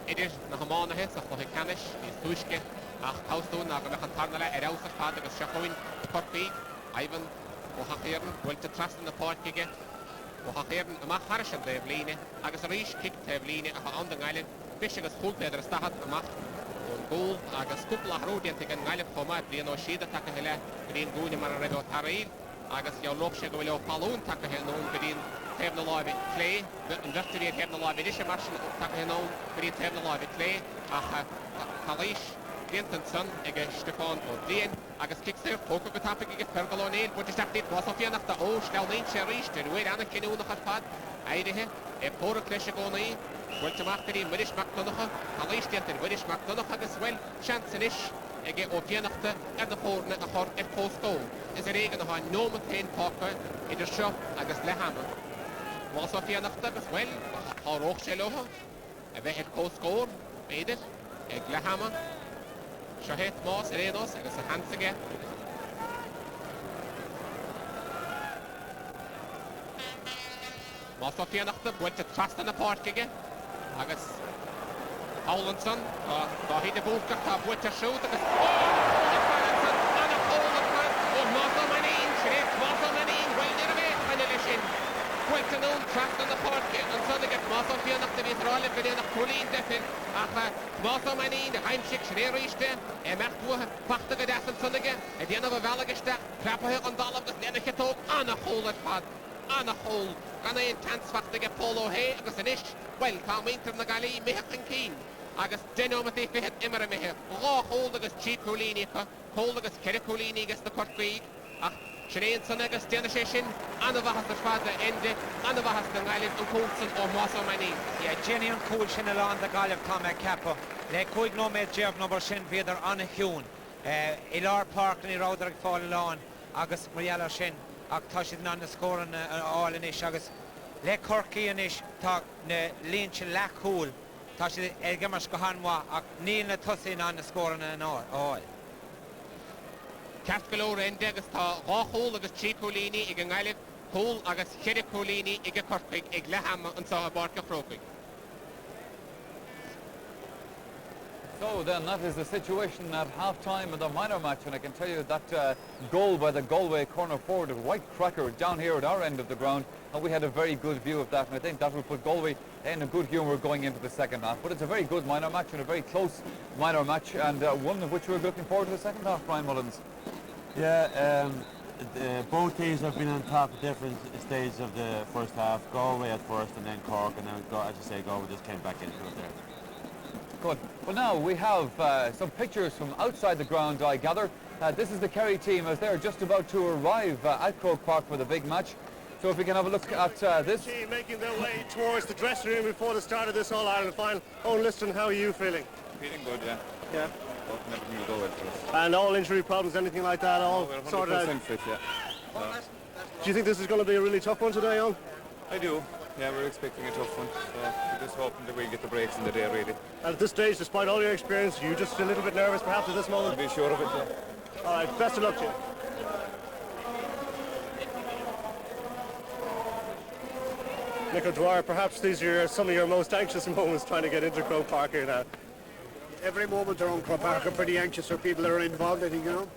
Edith, Nahamana Hess, of Mohicanish, is Tushke, Housestone, Nagamehantarnala, Erosa Fadagas Shakoin, Corky, Ivan, O'Hachiran, well to trust in the park again. O'Hachiran, a Mach Harrison, Devline, Agus a Rish kick Devline, on the island, fishing as full better, Stahat, a Mach, goal agus couple of road into Galway format the no shade attack hele green goal mar rego taril agus your look she go will follow attack hele no green have the live play invested have the live edition match attack hele no green have the live play Kalish Gentenson against Stefan O'Dean agus kicks there poker go tap against Pergolone but just that was off here after oh schnell nein reached and wait and can noch hat pad eidige poor clash go nei Wel te maak die middag maakt nog Kalish Genten middag maakt nog agus wel chance is ige op je nachte en de voorne en hard en posto is er regen nog aan no meteen pakken in de shop agus lehammer was op je nachte agus wel haar ook zeloha en we het score beide ik lehammer Shahet Moss Renos agus a Hansige Moss op je nachte wordt het vast aan de park agus Howlandson da he de boek ta wordt er shoot agus Howlandson aan 'n hole of Martha Manin schreef Martha Manin wel in de finalishin wordt er nou track aan de park en zo dat Martha via nach de vitrale voor de Colin defen ach Martha Manin de heimschick schreeriste macht wo pachtige dessen sonnige die andere wel gestart klappen her aan dal op de nette top aan 'n hole pad aan 'n hole kan een tanswachtige polo he agus an ish well kan winter na gali mechen keen agus denomati fi het immer meher ra hold agus chicolini hold agus kericolini agus de kortweek ach Shreen son agus dena session an the vahas fada ende an the vahas na gali an coulson o maso mani yeah genuine cool shin along the galif tama kappa le coig no me jev number shin vider an hiun ilar park ni roder fall along agus mariala shin ach tashid nan score an all in ish agus le Corky in ish tak ne linch la cool tashid elgamar skohanwa ach ni na tosin an score an all Caftgalore ende agus tá ráhol agus Chicolini ag ngaileh hol agus Chericolini ag Corpig ag leham an sa barca Croke. So then that is the situation at half-time of the minor match, and I can tell you that goal by the Galway corner forward, a white cracker down here at our end of the ground, and we had a very good view of that, and I think that will put Galway in a good humour going into the second half. But it's a very good minor match and a very close minor match, and one of which we're looking forward to the second half, Brian Mullins. Yeah, both teams have been on top at different stages of the first half. Galway at first and then Cork, and then, as you say, Galway just came back into it there. Good. Well, now we have some pictures from outside the ground, I gather. This is the Kerry team as they're just about to arrive at Croke Park for the big match. So if we can have a look at this. Team making their way towards the dressing room before the start of this All-Ireland final. Owen Liston, how are you feeling? Feeling good, yeah. Yeah. Everything will go well for us. And all injury problems, anything like that, all We're 100% sorted out? fit, yeah. Do you think this is going to be a really tough one today, Owen? I do. Yeah, we're expecting a tough one. So we're just hoping that we get the breaks in the day, really. And at this stage, despite all your experience, you just a little bit nervous perhaps at this moment? Be sure of it, yeah. All right, best of luck to you. Nicola Dwyer, perhaps these are some of your most anxious moments trying to get into Croke Park here now. Every moment around Croke Park are pretty anxious for people that are involved, I think, you know.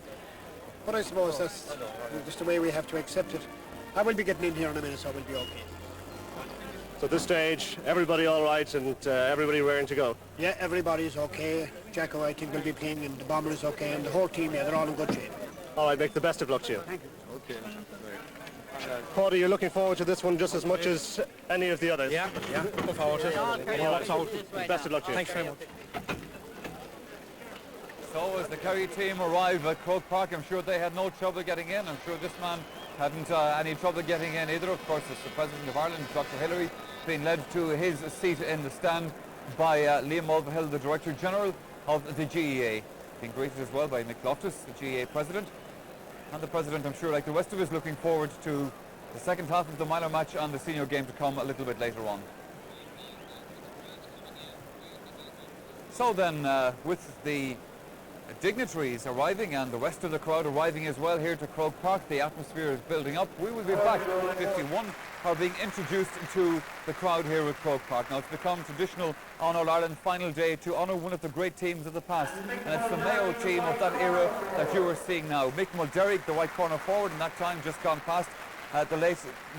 But I suppose that's just the way we have to accept it. I will be getting in here in a minute, so I will be okay. So at this stage, everybody all right and everybody raring to go? Yeah, everybody's okay. Jacko, I think, will be playing, and the bomber is okay, and the whole team, yeah, they're all in good shape. All right, make the best of luck to you. Thank you. Okay. Paddy, you're looking forward to this one just as much as any of the others? yeah look forward to it Best of luck to you. thanks very much. So as the Kerry team arrive at Croke Park, I'm sure they had no trouble getting in. I'm sure this man hadn't any trouble getting in either. Of course, it's the President of Ireland, Dr. Hillary, being led to his seat in the stand by Liam Mulvihill, the Director General of the GEA. Being greeted as well by Nick Loftus, the GEA President. And the President, I'm sure, like the rest of us, looking forward to the second half of the minor match and the senior game to come a little bit later on. So then, with the dignitaries arriving and the rest of the crowd arriving as well here to Croke Park, the atmosphere is building up. We will be back. 51 are being introduced to the crowd here at Croke Park. Now, it's become traditional on All-Ireland final day to honour one of the great teams of the past, and it's the Mayo team of that era that you are seeing now. Mick Mulderrick, the white corner forward, in that time just gone past. The late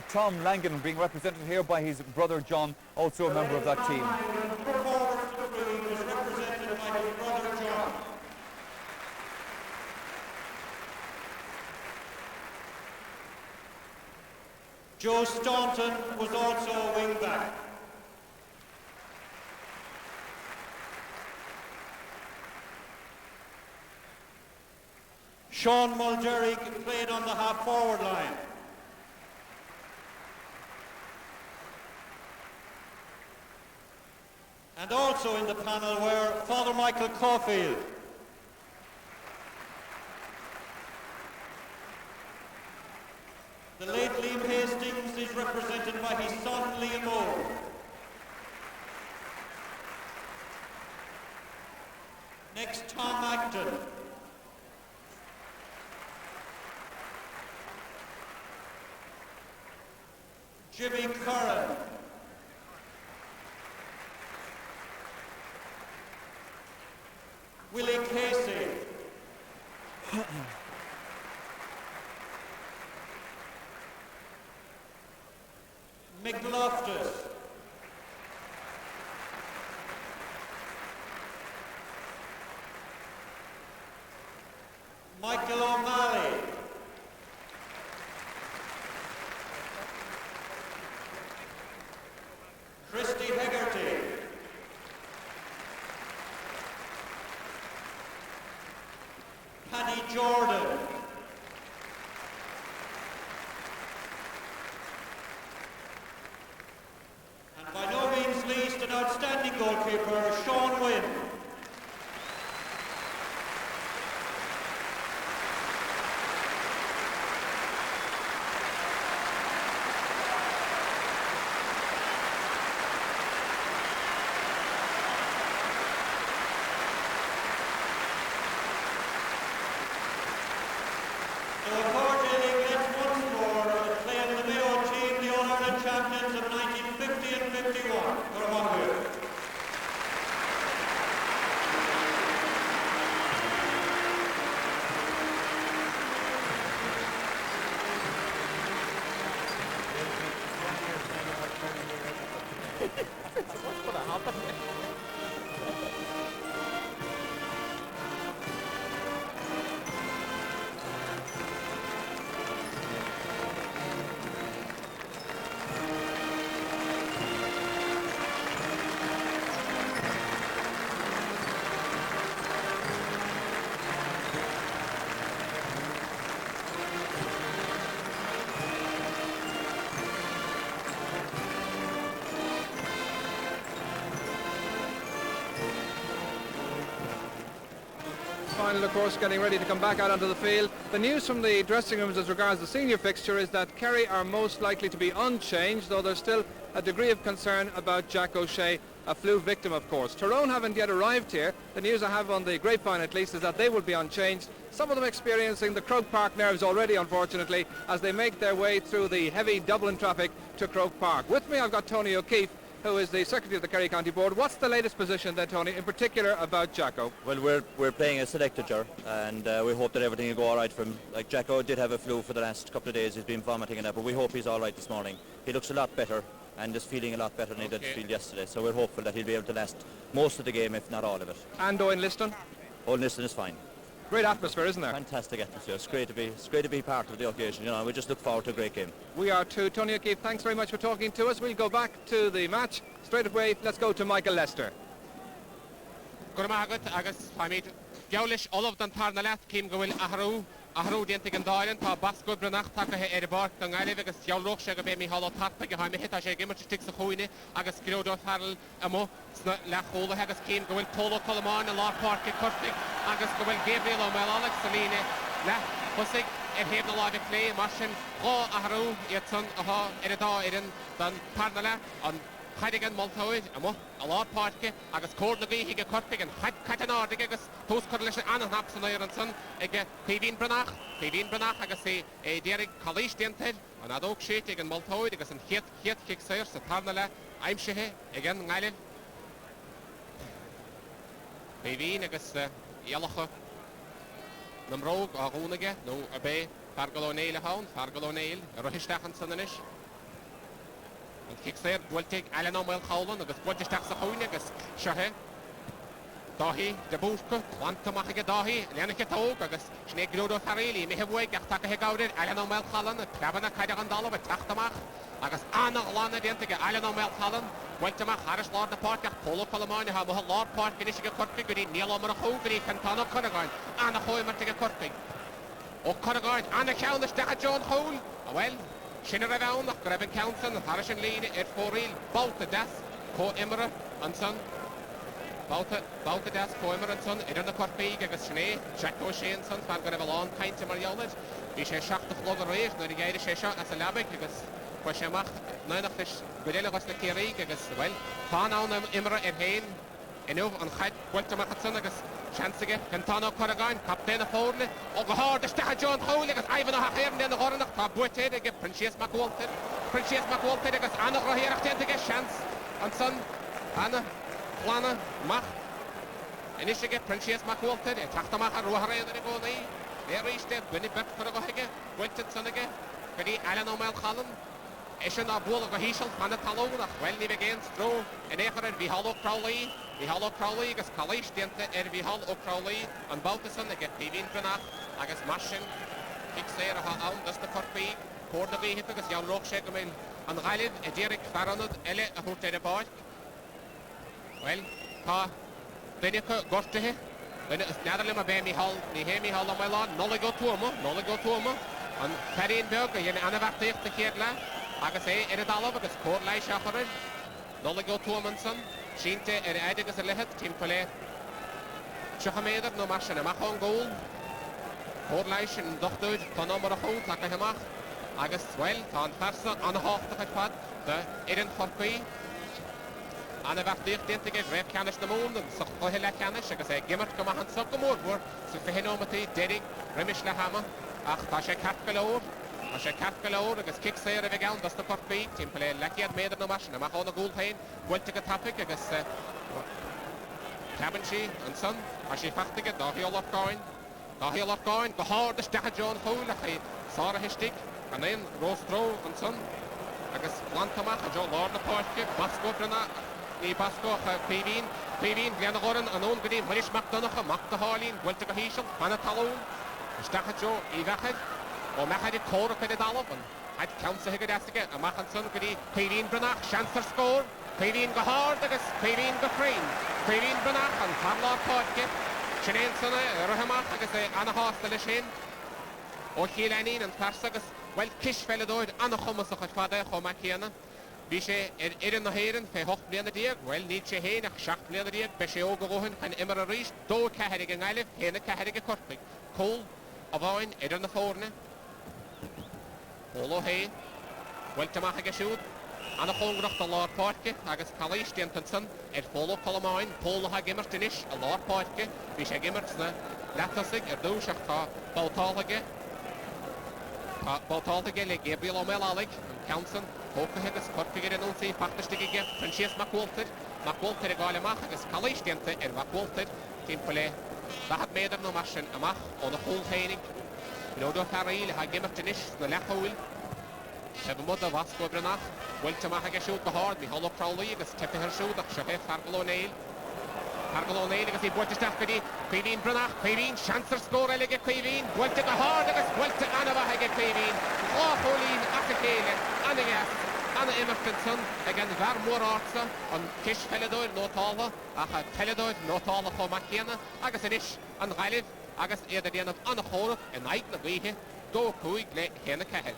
Tom Langan being represented here by his brother John, also a member of that team. Joe Staunton was also a wing back. Sean Mulderrick played on the half-forward line. And also in the panel were Father Michael Caulfield, the late Liam Hastings is represented by his son Liam Moore. Next, Tom Acton. Jimmy Curran. Willie Casey. Mick Loftus. Michael O'Malley. Christy Hegarty. Paddy Jordan. And by no means least, an outstanding goalkeeper, Sean Wynn. Final, of course, getting ready to come back out onto the field. The news from the dressing rooms as regards the senior fixture is that Kerry are most likely to be unchanged, though there's still a degree of concern about Jack O'Shea, a flu victim, of course. Tyrone haven't yet arrived here. The news I have on the grapevine, at least, is that they will be unchanged. Some of them experiencing the Croke Park nerves already, unfortunately, as they make their way through the heavy Dublin traffic to Croke Park. With me, I've got Tony O'Keefe, who is the Secretary of the Kerry County Board. What's the latest position then, Tony, in particular about Jacko? Well, we're playing a selector, and we hope that everything will go all right for him. Like, Jacko did have a flu for the last couple of days. He's been vomiting and that, but we hope he's all right this morning. He looks a lot better and is feeling a lot better than he did yesterday, so we're hopeful that he'll be able to last most of the game, if not all of it. And Owen Liston? Owen Liston is fine. Great atmosphere, isn't there? Fantastic atmosphere. It's great to be part of the occasion, you know, and we just look forward to a great game. We are too. Tony O'Keefe, thanks very much for talking to us. We'll go back to the match straight away. Let's go to Michael Lester. Gaulish all of the Tarnalat came going Ahru didn't take a dial to Basco Granach Taka Edibart, and I live as Yalrock Shagabe me hollow Tarpa behind me hit a shaggy much sticks a hoine, Agus Kirodo Harrel, Amo, Lachola Hagas came going Polo Coloman, and Law Park Kurtik, Agus Gobel Gabriel, Omel Alex Saline, La Hussig, and have the log of play, Martian, Ho Ahru, Yetson, Aha, Edida, Eden, then Tarnala, on Heidigan Maltoid, a lot party, Agus Cordley, he get Kurtik, and Katanard, Agus, Toast Coalition, Anna Hapson, and Son, again, Pavin Branach, Agus say, a Derek Kalish dented, and a dog shade, and Maltoid, Agus and hit kicks there, so Tarnala, I'm Shehe, again, Nile. Pavin, Agus, Yalacha, Namrog, Arunage, no, Abbey, Fargalo Nail Hound, Fargalo Nail, Rohistachan Sonanish. And kicks there, will take Alan O'Mel Howland, Agus Budgestach Sahonia, Agus Shahe. Dahi, de búsca, Wantamach go dahi, Lenach tóg agus sné grúdó farílí, mi hebhfuig ach take gaudir, Alan O'Mel Callan, Trabana Caidag an Dalva, Tachtamach, agus Anna Lana Dentige, Alan O'Mel Callan, Wantamach, Harris Lord the Park, Polo Colomani, have a Lord Park, finish a corpig, good Neil O'Maraho, good Cantano Conagan, Anna Hoimer to a corpig. O Conagan, Anna Count, the John Hole, well, Shinner around, Graven Counson, Harris and Lean, Ed Foril, Bout the Death, Co Emera, and Son. Bouta das Coimer and son, in the Corpig, agus Shnee, Jack O'Shea and son, fan got a long pint to Mariolet. He shall shock the flog of rave, no, the guy is shot as a labic, agus Quashamach, none of fish, Videla was the Kiri, agus well, Fan on them Imra at Hain, and over on Hyde, Weltamachatson, agus Chancega, Cantano Corrigan, Captain of Fordley, Ogahar, the Star John Hole, agus Ivan O'Hairn, and the Hornet, Pabuete, they get Princess McWalter, agus Anna Rohira, to get chance, and son, Anna. Lana, Mach, and if you get Princess McWalter, a Tachtamach, and Rohare, and go there. They reached it, Winnie Bert for a Gohege, Wilton Sonage, Pretty Alan O'Mel Column, Eshan of Bull of Hishel, Panatalo, well, live against throw, and Echer and Vihallo Crowley, as Kalish, and Vihallo Crowley, and Baltison, they get Pivin Granach, I guess Mashin, Fixer, that's the Corpy, Port of the Hippogas, Young Rock Shakeman, and Raleigh, a Derek Faronod, Elle, a Hotel Bark. Well, tá Denicha gortathe, when it's Netherlands, a baby hall, the Hemi Hall on my lawn, Nolly go to and Perrinberg, and Anavartich the Kirla, I can say, Eridala, because Court Lai Shacharin, Nolly go to and son, Shinte, and Adigas a Lehet, Tim Pele, Shachameder, no Marsh and a Machon goal, Court Laish and Doctor, Tonomor of Holt, like a Hamach, Agus, well, Tan Farsa, on the half the Pad, the Eden Horpy. Anna Vartich dentige greip Canish the moon, and Sohela Canish, I can say Gimmert come on Sokomor, so for Henomati, Derek, Remish Lahama, Ach Tasha Catgalore, because kicks there again, that's the pot beat, Timple, Lucky had made no machine, I'm on the goal pain, went to get topic, I guess Cabanchi and son, as she fact to get the heel of coin, the hard the Stack John Hole, I saw his stick, and then Rose throw and son, I guess Lantamach, Joe Lord the Park, Basco Brana. Basco, Pavin, Glenhoran, and own Green, Marish McDonough, Macta Harlin, Weltica Hishel, Panatalo, Stachajo, Evachet, or Mahadi Cork at the Dalavan. I'd counsel Higadastica, a Machanson, Pavin Branach, Chancer score, Pavin Gahard, Pavin Gafrain, Pavin Branach, and Harlar Podke, Shenanson, Rahamach, I guess Anna Horst, the Lishin, or Hilanin and Tarsagas, well, Kish Felladoid, Anna Homus of Father, Homakiana. Bishe in the Hayden, Fe Hoch Blian the Deer, well, Nietzsche Hain, Shach Blian the Deer, Beshe Ogohan, and Emma Reach, Do Cahadig and Ilif, Hena Cahadig a Corpig, Cole, Avoin, Eden the Forne, Polo Hay, Weltamaka shoot, and a Hongrach the Lord Porke, Agus Kalish Dentonson, and Polo Colomine, Polo Hagimertinish, a Lord Porke, Bishe Gimmertsna, Latasig, Erdo Shachta, Bautalage, like Gabriel O'Mel Alec, and Counson. Hooggeheges, Korpiger en ons heeft fachterstige Princess McWalter, McWalter Galemach, is Kalish-Dente en McWalter, Timpele, dat had meider no Marschen Amach, on de Holheining, Nodo Faril, Hagimertenish, de Lechoil, hebben Mother Vasco Branach, Weltamach geshoot behard, die Hollow Crowley, is Tepe Hershoot, dat Shafet Fargaloneil, because he bought the stuff for the Quavin Branach, Quavin, Chancer score, Elige Quavin, Welta Gahard, Welta Anavahage Quavin, Hoholin, Akakele, Anagas. Anna Emertonson, again, Varmore Artsa, on Kish Teledoid, no taller, Aha Teledoid, no taller for Makiana, Agus an Ish, and Raleigh, Agus Edadian of Anna Horror, and Night the Wehe, Do Kui, Hena Kahel.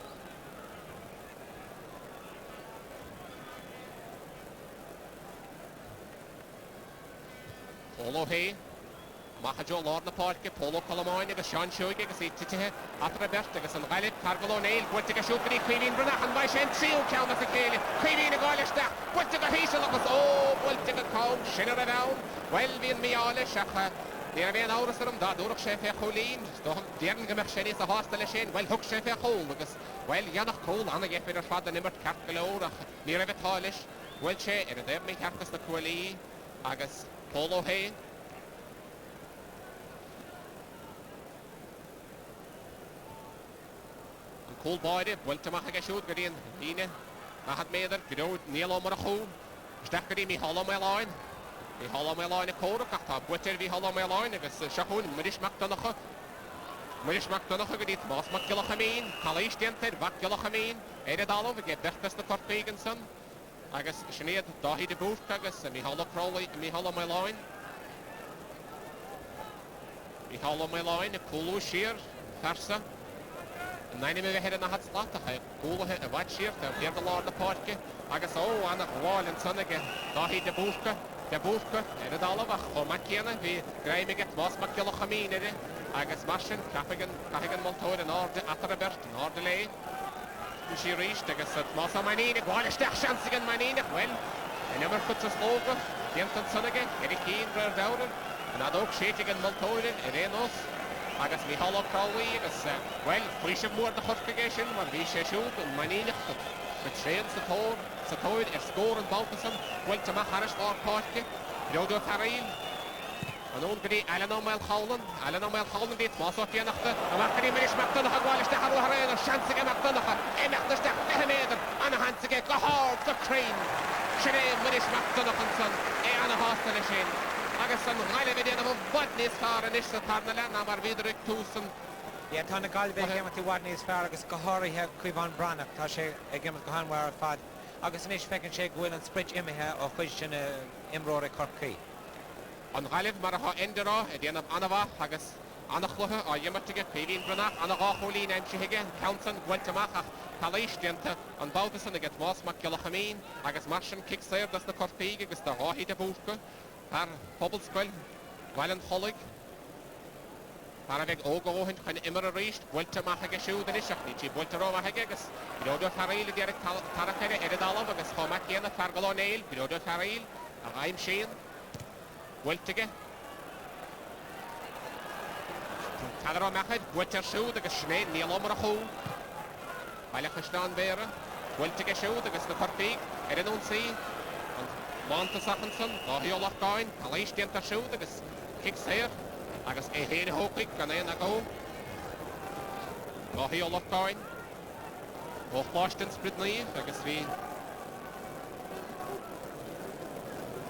Polo Hay, Mahajo Lord the Park, Polo Colomine, the Sean Shoig, Tite, after Bert, and Raleigh, Cargalo Nail, what to shoot the Queen Branach, and by Shen Seal count as a Kale, Queen a Galish, what to the Hazel of us, oh, what to the cow, Shinner around, well being me all a shacha. There be an hour of them, that Dork Chef Holin, Dern Gemerchen is a hostile Shen, well Hook Chef Hole, because, well, Yanach Cole, and I get better father number Cargalo, near a Talish, well, Che, and there me Carcas the Quilly, Agus, Polo Hay. Cool body, Weltamach shoot, Green, Hine, Mahad Mader, Neil O'Maraho, Stackary, me hollow my line, Bhí halla mé láin na Cork ach tá buitir bhí halla mé láin agus seachún muris macdonacha. Muris macdonacha go dtí más macgilach amín, chalíis diantaid, macgilach amín, Dalam, we get bechtas na Cork son. Agus sinnéad dáhí de búrca agus a mí halla Crowley, mí halla mé láin. Mí halla mé láin a cúlú sír, fersa. Naine me bheith na hat slatacha, cúlathe a bhaid sír, a bhéir de lá na páirce, agus anna bháil an son aige dáhí de búrca, Dalam ach chó mac céanna, bhí greimime get más macgilach amín agus marsin, capagan moltóir an áde atarabert, an áde lei. Sí ríist agus más a mainíine, gháil isteach seansagan mainíine, well, in immer chut sa slóga, diantan sonnaige, cín brer dauran, an adóg séitigan moltóirin, rénos, agus mí halla Crowley, agus, well, frísib mór na chorcaige sin, mar bhí sé siúd, an mainíine, go tréan sa tóid, scór an baltasan, well, tamach haris lár páirce, Brodó Farraíl, an ón grí Alan O'Mail Challan dít más o'r fianachta, a macri myris macdonacha gwaelistach ar o'r hyn o'r siansig e macdonacha, machdystach ehemedr, anna hansig e gohord the crane. Sian myris macdonacha'n son, anna hostel e sin. Agus an ghaile fydyn am o wadnis far yn isla tarna len am ar fydrych túsan. Ie, tá na Galway gemati wadnis far agus gohori he cuivan branach, tá sé gemat gohan war fad. Agus yn is fecyn sé gwyl an sprit imihe o chwys sin imro'r e Cork. An Galibh mar a endera a déanam anavach agus anachluthe a dhémartige Pévín Brunach anna gácholín aimsithe Counsan Gweltamach ach taléis dianta an bátasan a get más mac gelachamín agus marsin kickséir das na Corpaig agus da ráhí de búrca par poblscoil Gailan Cholig par a bheith ógóhaint chun immer a ríist Gweltamach a gesúd an isach ní tí Gweltaroma a agus Brodó Farraíl a déarach tarachire Dalam agus chomach géanna Fargalón Éil Brodó Farraíl a gaim sin Gweltige. Cadar o mechyd, Gwelter siwd agus sneud níl omar a chw. Bailach ysna'n bera. Gweltige siwd agus na Corpaig, yn o'n si. Montas Achanson, dahi o lach gain, Calais diantar siwd agus kick seir. Agus hyn hwgig gan ein ag o. Dahi o lach gain. Och lástan sprit nif agus fi.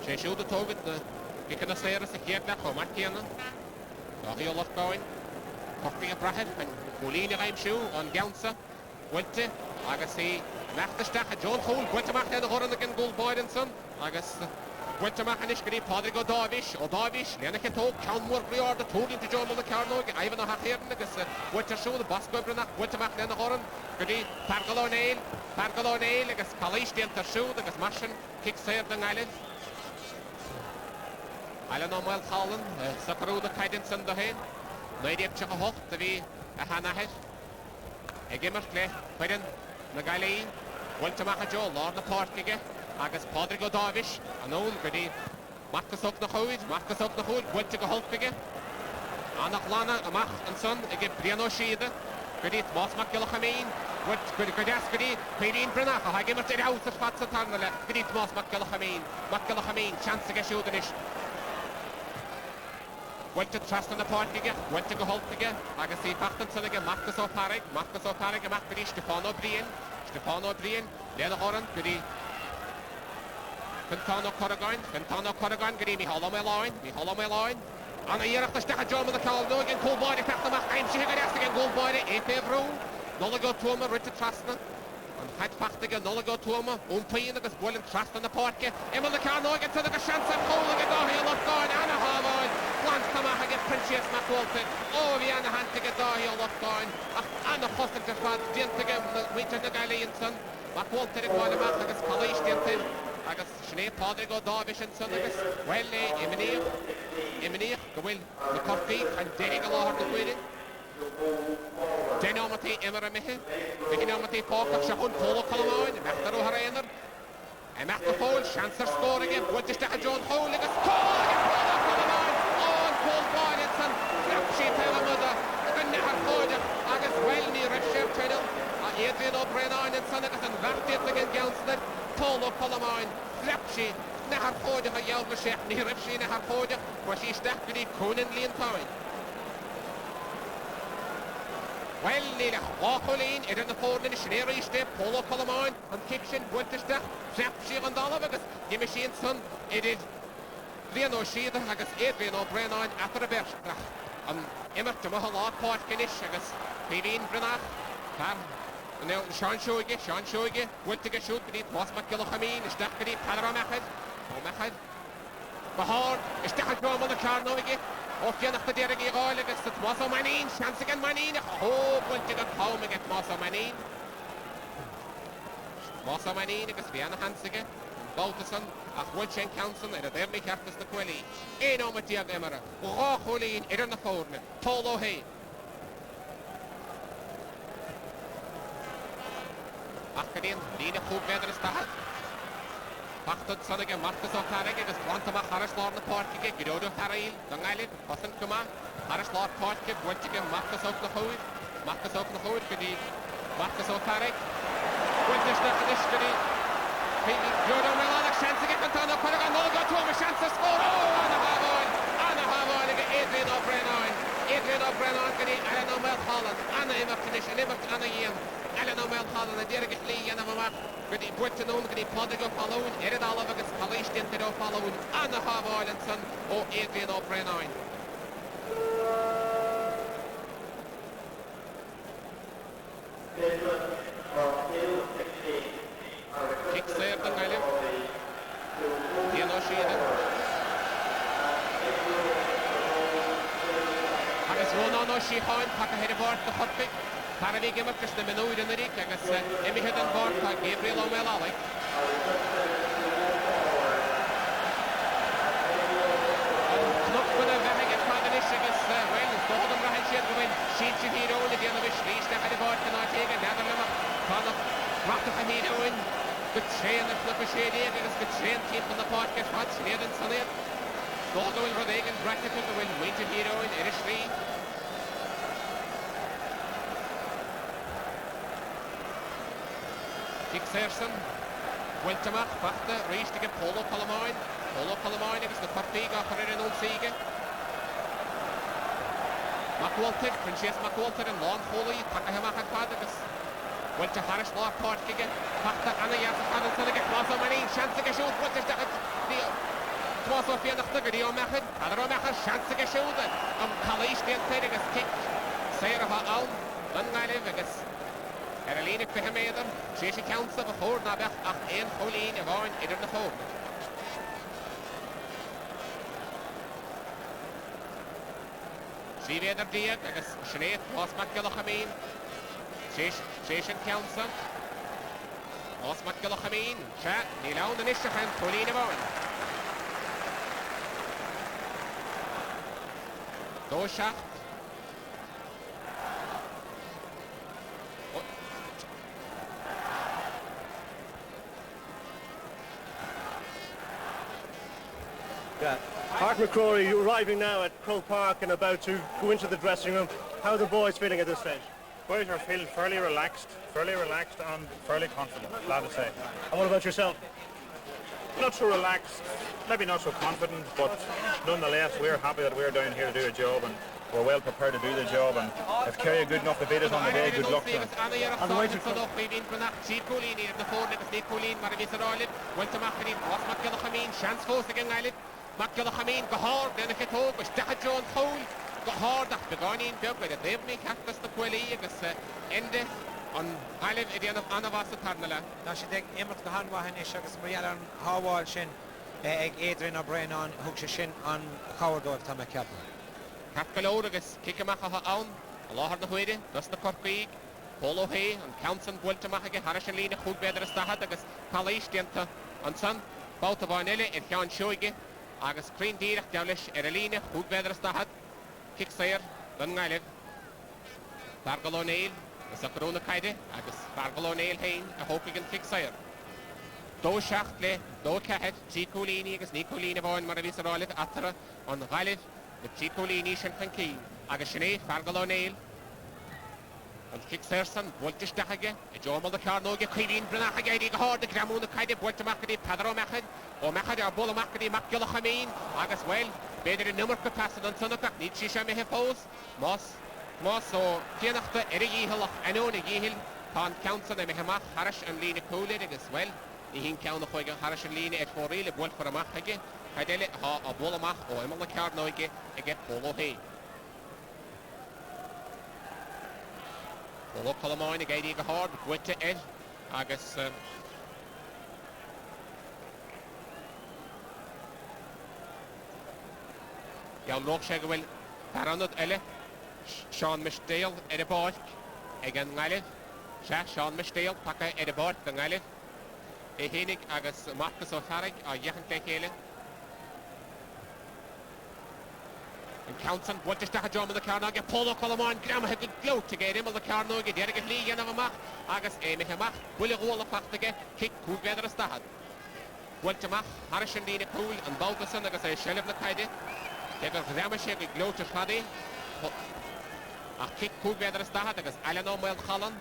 Sé siwd y togyd na Ik kan zeggen dat ik hier kom, maar kennen. Daar heel wat gaan. Korting en brachen. En Colleen rijm show on Gansa. Wilte. Agus hij nacht de stag. John Hall. Wilte maakt de horen in goal Bidenson. Agus Wilte maakt is grie Padrigo Davish. O Davish. Lena het ook. Kan more prior de tool into John de Carnog. Even nog heren. Agus Wilte show de Basco Brunach. Wilte maakt de horen. Grie Fargalón Éil. Fargalón Éil. Agus Calais diantar show. Agus marsin kick seir den Island. Alan O'Mail Challan, sacarú da caidin san da hyn. Naid eib tiach a hocht, da fi a hanahid. Gimart le, chwerin na Galway, Weltamach a jo, lor na Portige, agus Padrigo Davish, an ôl, gyda Marcus na chwyd, Weltig a holpige. Anach lana amach an son, gyda Briano Sieda, gyda Mas Macgilach am ein, gyda Pévín Brunach, a ha gimart i'r haws ar fat sa tarna le, gyda Mas Macgilach am ein, chans ag siwd yn ish. Weltig trust na Portige, Weltig a holpige, agus i pachtan synnige Marcus O'Parrig, a mach gyda Stefano Brien, Lena Horan, gyda Fentano Corrigan, gyda mi holo me lain. Anna iarach da stach a John the Cal, no again cool body, pachtan mach aim si hygad estig goal body, EP Vroom, nola go tuama, Richard Trastna. An het pachtige nola go tuama, pain agus Gwilyn Trastna na Portige, Emil the Cal, no again synnige a chance at hole, again dahi a lot going, Anna Havoid, Glans tamach again Princess McWalton, vi Anna hantige dahi a lot going, Anna Hostel to fad, diantige, winter na Galianson, McWalton ag gwael amach agus Calais diantige, agus Sinead Padrigo Davish and son agus, well, Imaniach, Gwyl, the Corky, and Derek a lot of the winning. Denomati Emera Mihe, Denomati Poker, Shahun Polo Colomine, Machtaro Harainer, and Machter Fowl, Chancer scoring again, what is that John Hole, like a score, and Polo Colomine, on Paul Barnetson, Rapshi Pelamada, and Nahar Foja, Agus Welny, Richard Channel, Adrian O'Brien, and Sonagas, and Vartit again Gelsnet, Polo Colomine, Rapshi, Nahar Foja, a Yelva Shep, Ni Rapshi, Nahar Foja, where she stacked with the Conan Lean Town. Well, Nila, Walkolin, in the phone in the Shineri step, Polo Colomine, and Kitchen, Winterstach, Rapshi and Oliver, Gimmishie and Son, it is Brian O'Sheeda agus Adrian O'Brien after a berstrach. An immer to mahal á páircinis agus Pírín Brynach. Now Sean Shoige, Wiltige shoot gedi Mas McGillochameen, is dat gedi Padra Mechad. O Mechad. Bahar, is dat het gewoon de Carnoige. Of je nog de derde gehoord is het Mas O'Maneen, chance again Maneen. Oh, Wiltige home again Mas O'Maneen. Mas O'Maneen is weer een Hansige. Baltussen, ach Wilchen Council en het ermee hart is de Quelly. Eén om het diag emmeren. Roch Olien, ieder naar voren. Polo heen. Achterin, Lina goed verder staat. Wachtend zonnige, machtig zo karige, dus planten mag Harris naar de parkje, Girodo Haril, dan eigenlijk, passen kuma, Harris naar het parkje, Wiltje, machtig ook nog goed, gedi, machtig ook karig. Wiltje is gedi, Girodo Melana, chansige, Cantano, Collega, no go to him, chance score, oh, Anna Havon, Adrian O'Brien, gedi, Alan O'Mel Holland, Anna Immertinish, and Anna Ian. Alan O'Mel Holland and Derek Lee and Amama. Good Britain on the Podigo following, Erid Oliver gets polished into the following, Anna Harbour and son, or Adrian O'Brien. Kick served the Galway. Diano Sheehan. Agus Ronan O'Sheehan, pack ahead of board the hotpick. Parabig immer just the menu in the rig, agus Emmy had on board by Gabriel O'Mel Ali. Knock when a very good combination agus well, it's both of them right here going. Sheets in here only the other streets that had a board cannot take another limit. Connor rocked up here on. Good train and flip a shade here, agus good train team from the park get hot, near and sunny. Go going for the again, bracket to the win, wait to here on, it is free. Serson, Wiltemach, Bachta, reached to get Polo Palomine against the Cortiga, Corrin on Siege. McWalter, Princess McWalter and Long Holy, Takahama Hakadas. Went to Harris Law Park again. Bachta, Anna Yasa, and Sonic, Plaza Mani, chance to get shoot. What is that? Twas of the video method, Adromacher, chance to get shoot. Kalish, the Antigas kick. Sarah Al, Dungai Vegas. Erlínig fi hemméadam, sé council of a chór na bech ach ein cholín a bhain idir na chór. Sí féidir diag agus snéad Mas McGillochameen. Sé council. Mas McGillochameen. Se, ní lawn an isisechan cholín a bhain. Dó seacht. Mark McCrory, you're arriving now at Croke Park and about to go into the dressing room. How are the boys feeling at this stage? Boys are feeling fairly relaxed and fairly confident, glad to say. And what about yourself? Not so relaxed, maybe not so confident, but nonetheless we're happy that we're down here to do a job and we're well prepared to do the job, and if Kerry are good enough to beat us on the day, good luck to them. On the way to Croke. McGillochameen, Gahar, then a Kitog, was Dad John Hole, Gahar, that began in Bug, with a Devney Cactus, the Quelly, agus Ende, on Island, Idian of Anavasa Tarnala. Now she take Emmett Gahan Wahanish, agus Mariella and Howard Shin, Adrian O'Brien on Hookshin on Howard of Tamakapa. Capcalo, agus Kikamaha on, Allah the Huide, Dust the Cork, Polo Hay, and Council Wiltamaka, Harish and Lena, Hood Better Stahat, agus Kalish, Denta, on Sun, Bout of Arnelli, and Jan Shoige. Agus Green Deer, Gaulish, Erlíne, goed verder staat. Kickseer, Dungailiv. Fargal O'Neill, the Corona Kaide, Agus Fargal O'Neill Hain, a Hokigan Kickseer. Do Schachtle, Do Cahet, Chicolini, Agus Nicolini Von Maravis Olive, Atra, on Galiv, the Chicolini Shankanki, Agus Shane, Fargal O'Neill. And Kickserson, Voltish Dahage, a Jomal the Carnoga, Queen Brunahage, Hard, the Gramuna Kaide, Voltamaki, Padro Machad. O Machad ar bula Macadi McGillochameen agus well beidir number capacity on Sunaka need she shame hepos Moss o Kianachta Erigihilach Anona Gihil Pan Council and Mehamach Harish and Lena Coolid as well ní hín ceanna chuige Harris an lína ag fóríle bhil for amach aige chaidéile a bhil amach ó imime le ceart nóige ag polo hé. Polo Colomáin ag éirí go hard buite in agus Iawn nóg sé go bhfuil paranod eile Sean Misdale ar a báilc ag an ngaileh Sean Misdale taca ar a báilc an ngaileh é hénig agus Marcus O'Farrig a dhéchan le chéile an Counson bhailteiste a John na Carnog Polo Colomáin grama go glót ag éirim le Carnog dear go lí anamh amach agus éimich amach bhuiile ghóla fachtaige kick cúgvéidir a stahad bhailteach Harris an lína cúil an Balgason agus é seileh na caide Tegur grama sé go glóte fadaí ach kick cúgvéidir a stahad agus Alan O'Mail Chalan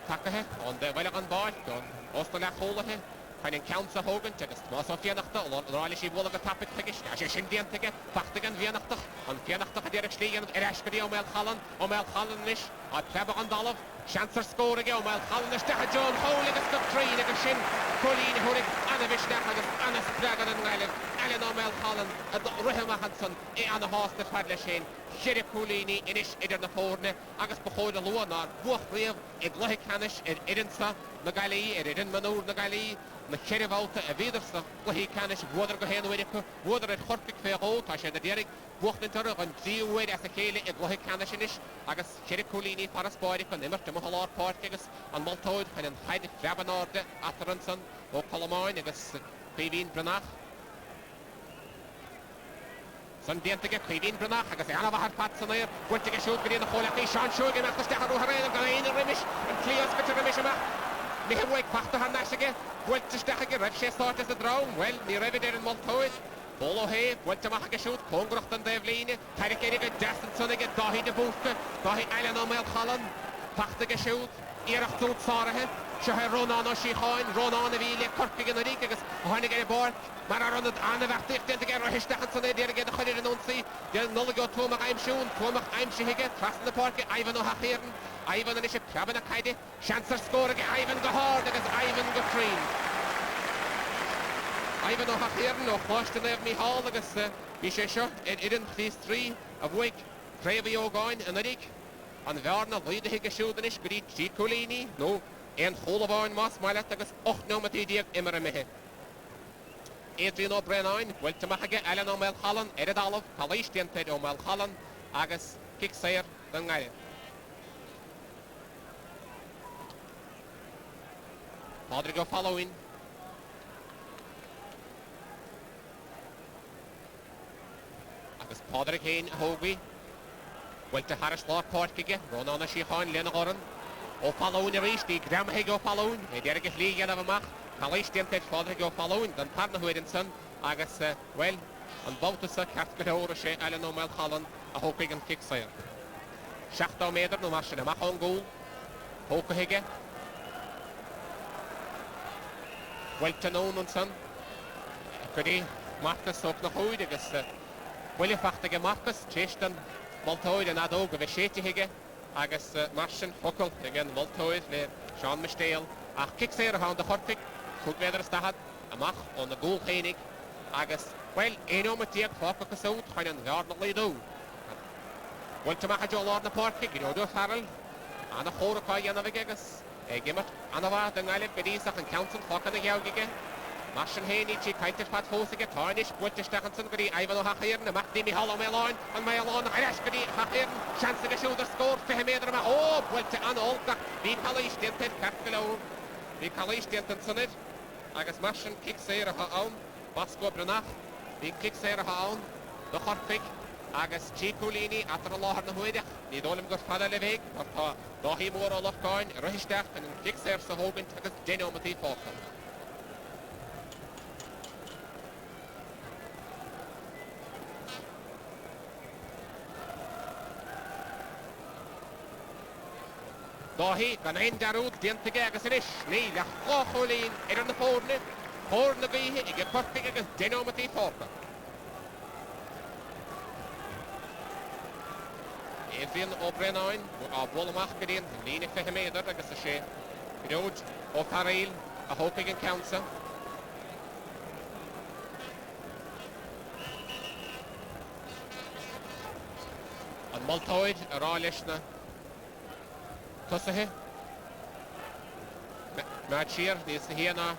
Takathe an de bhile an báil don osta le chólathe chuin an Council Hogan tegus más ó fianachta ráile sí bhla go tapig teigis sé sin déantaige fachtaige an bhíanachtach an fianachta a déireach slíon ar eiscarí O'Mail Chalan is a plebh an dalamh seansar scóraige O'Mail Chalan is decha John Hole agus go trín agus sin cholín thurig anna bhisneach agus anna spreagan an ngaileh Alan O'Mail Chalan a ruthimachchan san anna hásta fadle sin Sherry Coolini inis idir na fórne agus bachóid a luanar buach riamh ag luthe canis irinsa na Galí irin manúr na Galí na cheirhálta a bhéidirsa luthe canis bhuadar go héanúidecha bhuadar ag chorpic féó tá sé na déirigh buachtantar an díomhid as a chéile ag luthe canis inis agus Sherry Coolini paraspáideach an imirt am halárpáirt agus an Maltóid chuin an chaide freabanáde ataransan ó Colomáin agus Caoimhín Brennach San diantige Caoimhín Brennach agus anna bhar pat san éir bhuilte go siúd go dtíana cholachaí Sean Shugan achtas decha ruthréin an galéine rimis an clíos go rimis amach ní bhfuig pachta han naisige bhuilte decha go raibh sé státas a drám well ní raibh ar an Maltóid Polo hé bhuilte amach go siúd congracht an déimhlíne taidir céide go desan sanna go dáhí de bústa dáhí Alan O'Mail Chalan pachta go siúd íireach túd sáirithe se Rónán ó síáin Rónán a bhí le Corcaigh an ríc agus tháinig ar bord mar ar anad anna bheachtaíocht déanta gar histeachchan san éidir géad a chuidir an ónsaí de nula go tuamach aimsún tuamach aimsithe trasan na páirce Ivan ó Hachéireann Ivan an is a pleaban a caide seansar scóraige Ivan go hard agus Ivan go trín Ivan ó Hachéireann ó chláiste nefh Mícheál agus bhí sé seo idir chlís trí a bhuaig tréimhí ógáin an ríc an bhearna lídathe go siúdan is go dtí trí Coolini nó éon cholamháin más maiile agus 8 nómatí imar a mithe Adrian O'Brien bhuilte amach Alan O'Mail Chalan ar a dalamh chalís déantaid O'Mail Chalan agus kick saoir den ngaile Pádraig go following agus Pádraig héin a thógaí bhuilte Harris lápáirciige Rónán a síáin lena oran ó following a ríis tí gramathe go following é deir go lí anamh amach chalís déantaid Pádraig go following den parna huirin san agus well an báutasa ceart go leóra sé Alan O'Mail Chalan a thógaigh an kick saoir 16 méadar nó mar sin amach an gúil thógaigh bhuilte nón an san go dtí Marcus ó na chúid agus bhuiile fachtaige Marcus téistan Maltóid an adó go bheith séitiige agus mar sin focail ag an Maltóid le Sean Misdale ach kick saoir a hán de chorpic cúgvéidir a stahad amach ó na gúil chénig agus well éonmatíag fáca go sút chuin an bhearna lídú bhuilte amach a deolár na páirce gródú Farrell anna chóraá dhéanamh agus gimmert anna bhá den ngaileh go dtíach an Council fáca na gheabhaige mar sin héanaí tí caiitir pat fósaige táinis bhuilteisteachchan san go dtí Ivan ó Hachéireann amach dí Mícheál O'Mailáin an Mailáin a eis go dtí Hachéireann seansa go siúd ar scór 5 méadar amach ó bhuilte anna olgach bhí chalís déantaid ceart go leor bhí chalís déantaid sanid agus mar sin kick saoir a ann Basco Brennach bhí kick saoir a ann do chorpic agus tí Coolini atar a láthar na huideach ní dólam gur fada le bhéig mar tá dáhí mór ó lochgáin roiisteach an kick saoir sa hógant agus dénomatí fácail Dáhí gan ein darúd déantaige agus inis ní le chlácholín ar na fórna gaithe ag Corcaigh agus dénomatí fácail Adrian O'Brien a bhfuil amach go dtíon lína 5 méadar agus a sé gród ó Farrell a hoping in council. An Maltoid, a Ralishna. Tussahe. Matchir, this here now.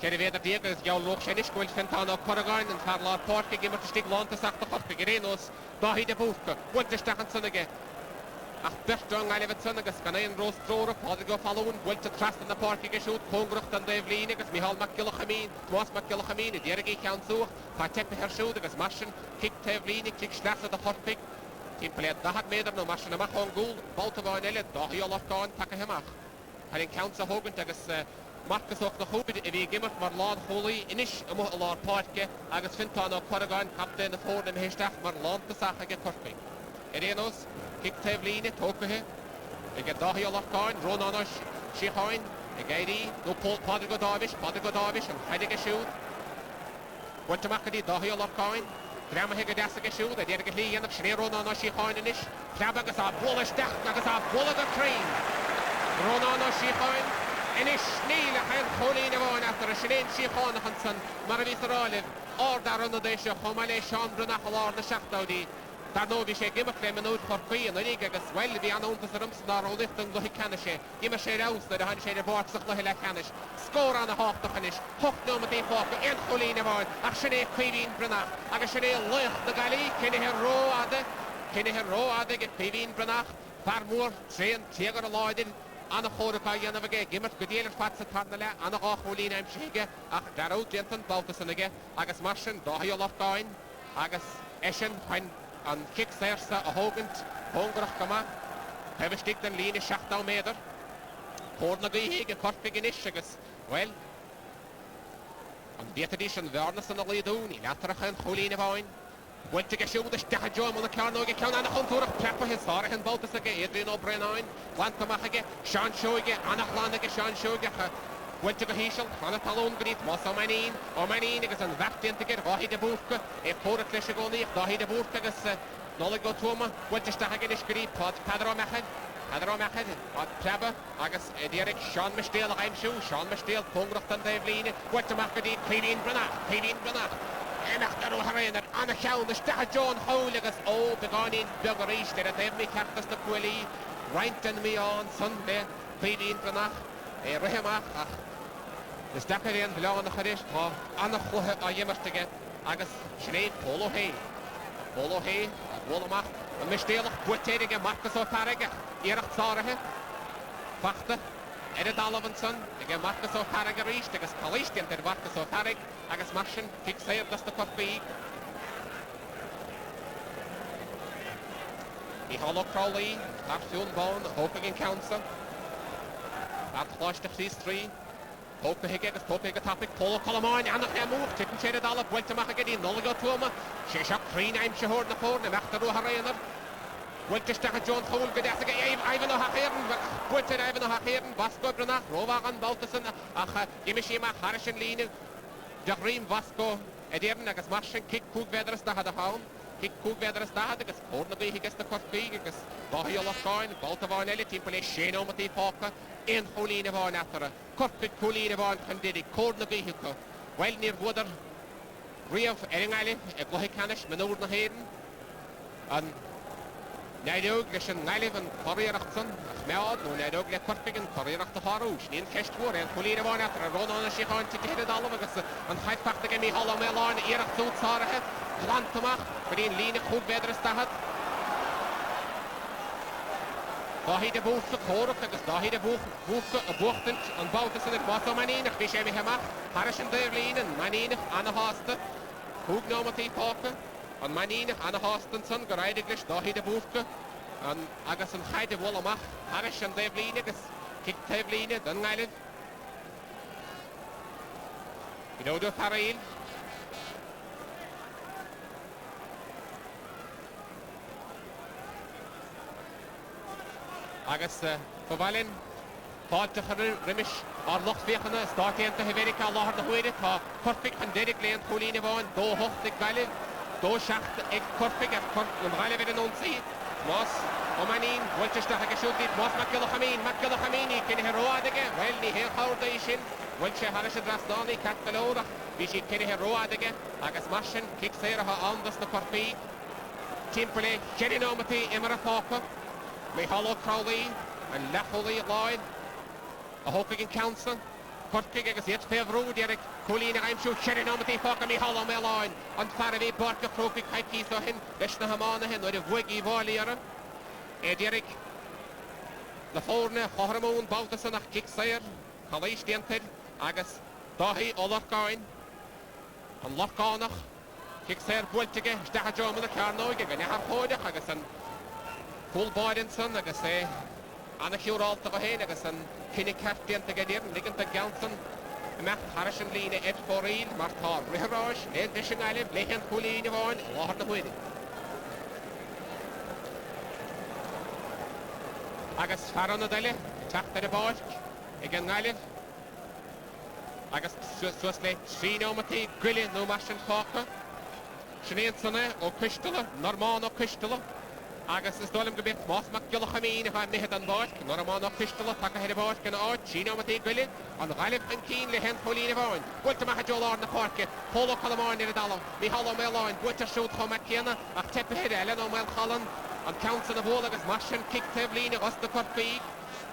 Kerry the Diego is Yellow Shenish, Will Fentana, Corrigan, and Farla Park, give it to stick Lontas after Corpigirenos, Dahi de Bufka, Winter Stachan again. Ach, Bertrand, I live at Sonagas, Canadian Rose Thrower, Podigo following, Will to trust in the park, shoot, Pongrucht and Dave Lenigas, Mihal McGillachamin, Tomas McGillachamin, Derigi Council, Patep her shoot, as Martian, kick Tavlini, kick Staff of the Horpig, Team played Dahat Maiden, no Martian, a Machon Gould, Baltimore and Elliot, Dahi Olafgan, Takahemach. Having Council Hogan, Tagas. Marcus of the Hobbit, if he gave it for Lord Holy, Inish, a Lord Parke, Agus Fintan of Corrigan, Captain of Ford and Histach, Marlon to Saka Corping. Erenos, Kick Tavlini, Tokahe, they get Dahi Olafgan, Ronanos, Shihoin, a Gaidi, no Paul Podigo Darvish, and Heidegger Shoot. What to Makadi, Dahi Olafgan, Grandma Higadasaka Shoot, they did get Lee and Ronanos, Shihoin and Ish, Clabagas are bullish, Dagas are bullet of train. Ronanos, Shihoin. Inish Neil and Colleen Avon after a Shane Shihon Hanson, Maravita Olive, or Darren Odesha, Homale, Sean Brunachal, or the Shachtowdi, Darnovish, Gimaclem and Out for Queen, and Nigas, well, the unknown to the Rumsnar, or Lifton Lohikanishe, Gimashe House, the Hanshade Box of Lohila Canish, score on the Hawk to finish, Hook no Mate Falk, and Colleen Avon, Ashane Queen Brunach, Agashane Loch, the Gali, Kenny Ade, get Queen Brunach, Farmore, Train, Tiago Lloyd. Anna Horka Yanavage, Gimmet, Goodyear Fats at Tarnala, Anna Holina and Shige, Ach Darrow, Jenton, Baltasanage, Agus Martian, Dahi Olafgain, Agus Eshen, Pine, and Kicks Ersa, a Hogant, Hongrach Kama, Heavestick and Lina Shachtau Mader, Hornagui, a Corpig in Ishagus, well, and the edition, Vernas and the Liduni, Latrach and Holina Vine. Went to get shoot the Stajon on the Carno, get count on the Hunter, Pepper, his Sarah and Baltus again, Adrian O'Brien, Lantamach, Sean Shoga, Anna Flanagan, Sean Shoga, went to the Hishel, Hannah Palone, Grit, Mossomanin, Omanin, is an Vactin to get Rahi de Burka, a Port Leshagoni, Dahi de Burka, Noligo Toma, went to Stahaginish Grit, Padro Machad, Plabba, Agus, Derek, Sean Mistel, I'm sure, Sean Mistel, Pongrach and Davlin, went to Macadi, Cleaning Brunach. En achter O'Harainer, aan de geld, de stad John Holigas, oh, begon in Belgarisch, dat heeft me kartas de Quilly, Reinten me on Sunday, Pidi in Branach, Rehemach, de stad erin, belang de gerist, aan de goede Ayemmerstige, Agus, Schneef, Polo Hay, Wollemach, en Mistelig, Boetedige, Marcus O'Farige, Erich Zarige, Vachter. Edit Olivenson, again Marcus O'Farrig reached, against Callistian, and Marcus O'Farrig, against Martian, kicks there, that's the Corpig. He hollow Crowley, Larsoon Bone, Hoping in Council. That flush to 3. Hoping against Hoping a topic, Polo Colomine, and a move, Chicken Shaded Olive, went to Mahagadi, Noligo Tuoma, Shishak 3 names she heard the corner, Machter O'Harainer. Went to Stach John Hole, good as again, Ivan O'Hairn, went to Ivan O'Hairn, Vasco Brunach, Rovagan, Baltasan, Gimishima, Harrison Lean, Jahreem Vasco, Ediern, Agas Martian, Kick Cook Vedras, the Hadahound, Kick Cook Vedras, the Hadagas, Hornaby, he gets the Corpig, Agas, Bahi Olafcoin, Baltavan Ellie, Timpole, Shane Omati Parker, in Holina Van after a Corpig Colina Van Candidi, Cornaby, well near Water, Rio Eringali, a Gohikanish, Manur Hayden, and Naidog, Lishan Naliv and Corrierachtson, Mead, no Naidog, Le Corpig and Corrieracht the Harouche, Nin Kestwar, and Colina Van after a run on a Shihon to get it all of us, and Hyde Pack the Gami Hollow Melon, Erach Suit Sarah, Plantamach, Green Lina Cook Vedras Stahat. Dahi de Boofke, Cork, Dahi de Boofke, Booftent, and Bautas and Bosso Maninach, Bishemi Hamach, Harrison Derlin, and Maninach, Anna Hosta, Cook Nomati Parker. And Maninach, Anna Hostenson, Garaidiglish, Dahi de Boofke, and Agas and Hyde Wollamach, Harris and Devlin, Kick Tevlina, Dungailin. You know the Farail. Agas Favalin, Fought to Rimish, or Lochvechana, starting to Haverica, Lord the Huid, Corpig and Derek Lane, Colina Vaughan, Do Hoch, the Galliv. Do Schacht, Corpig, and Ralever and Onsi, Moss, Omanin, Wilchester Hagashuti, Moss Macilochamini, Kenny Heroadige, well, the Hill Howardation, Wilcher Harish Drasdani, Catalora, Vichy Kenny Heroadige, Agus Mashin, Kick Sarah Andas the Corpi, Timperley, Jenny Nomati, Emera Falker, Mihalo Crowley, and Lacholi Lloyd, a Hokigan Council. Corkig agus yet fair road Eric Colleen I'm sure Sherry Nomati Falker Mihalo Meloin, and Faraday Barker Croke Hikey so him, Leshna Hamana hen, or the Wiggy Valier, Eric Laforne, Hormone, Baltason, Kicksayer, Kalish Dented, Agus, Dahi, Olorcoin, and Lorconach, Kicksayer, Bultige, Stahajom, and the Carnoig, and you have Hodek, Agus, and Full Boydenson, Agus, Anna Huralt of a hen, Agus, and Kinny Captain to get in, Liggin to Ganson, Matt Harrison Line, Ed Foreel, Martar, Riharaj, Ed Dishing Island, Lehan Coolin, Yvonne, Lord of Winning. Agus Farron Adele, Tacht the Bark, again Island. Agus Swisley, Shino Mati, Grillian, no Mashin Falker, Shanansone, or Crystala, Norman or Crystala. Agus is Dolim Gabit, Moss McGillochamine, if I'm Nihat and Bark, Norman or Crystala, Takahead Bark and Art, Shino Mati Grillian, on the Galip and Keen, Lehen Pauline Yvonne, Wiltamahajol on the park, Polo Calamon in the Dallo, Mihalo Melon, Witter Shoot Homakiana, a Tepehead, Eleno Mel Holland. And counts in the ball agus Mashin kick Tevlin agus the Corpi.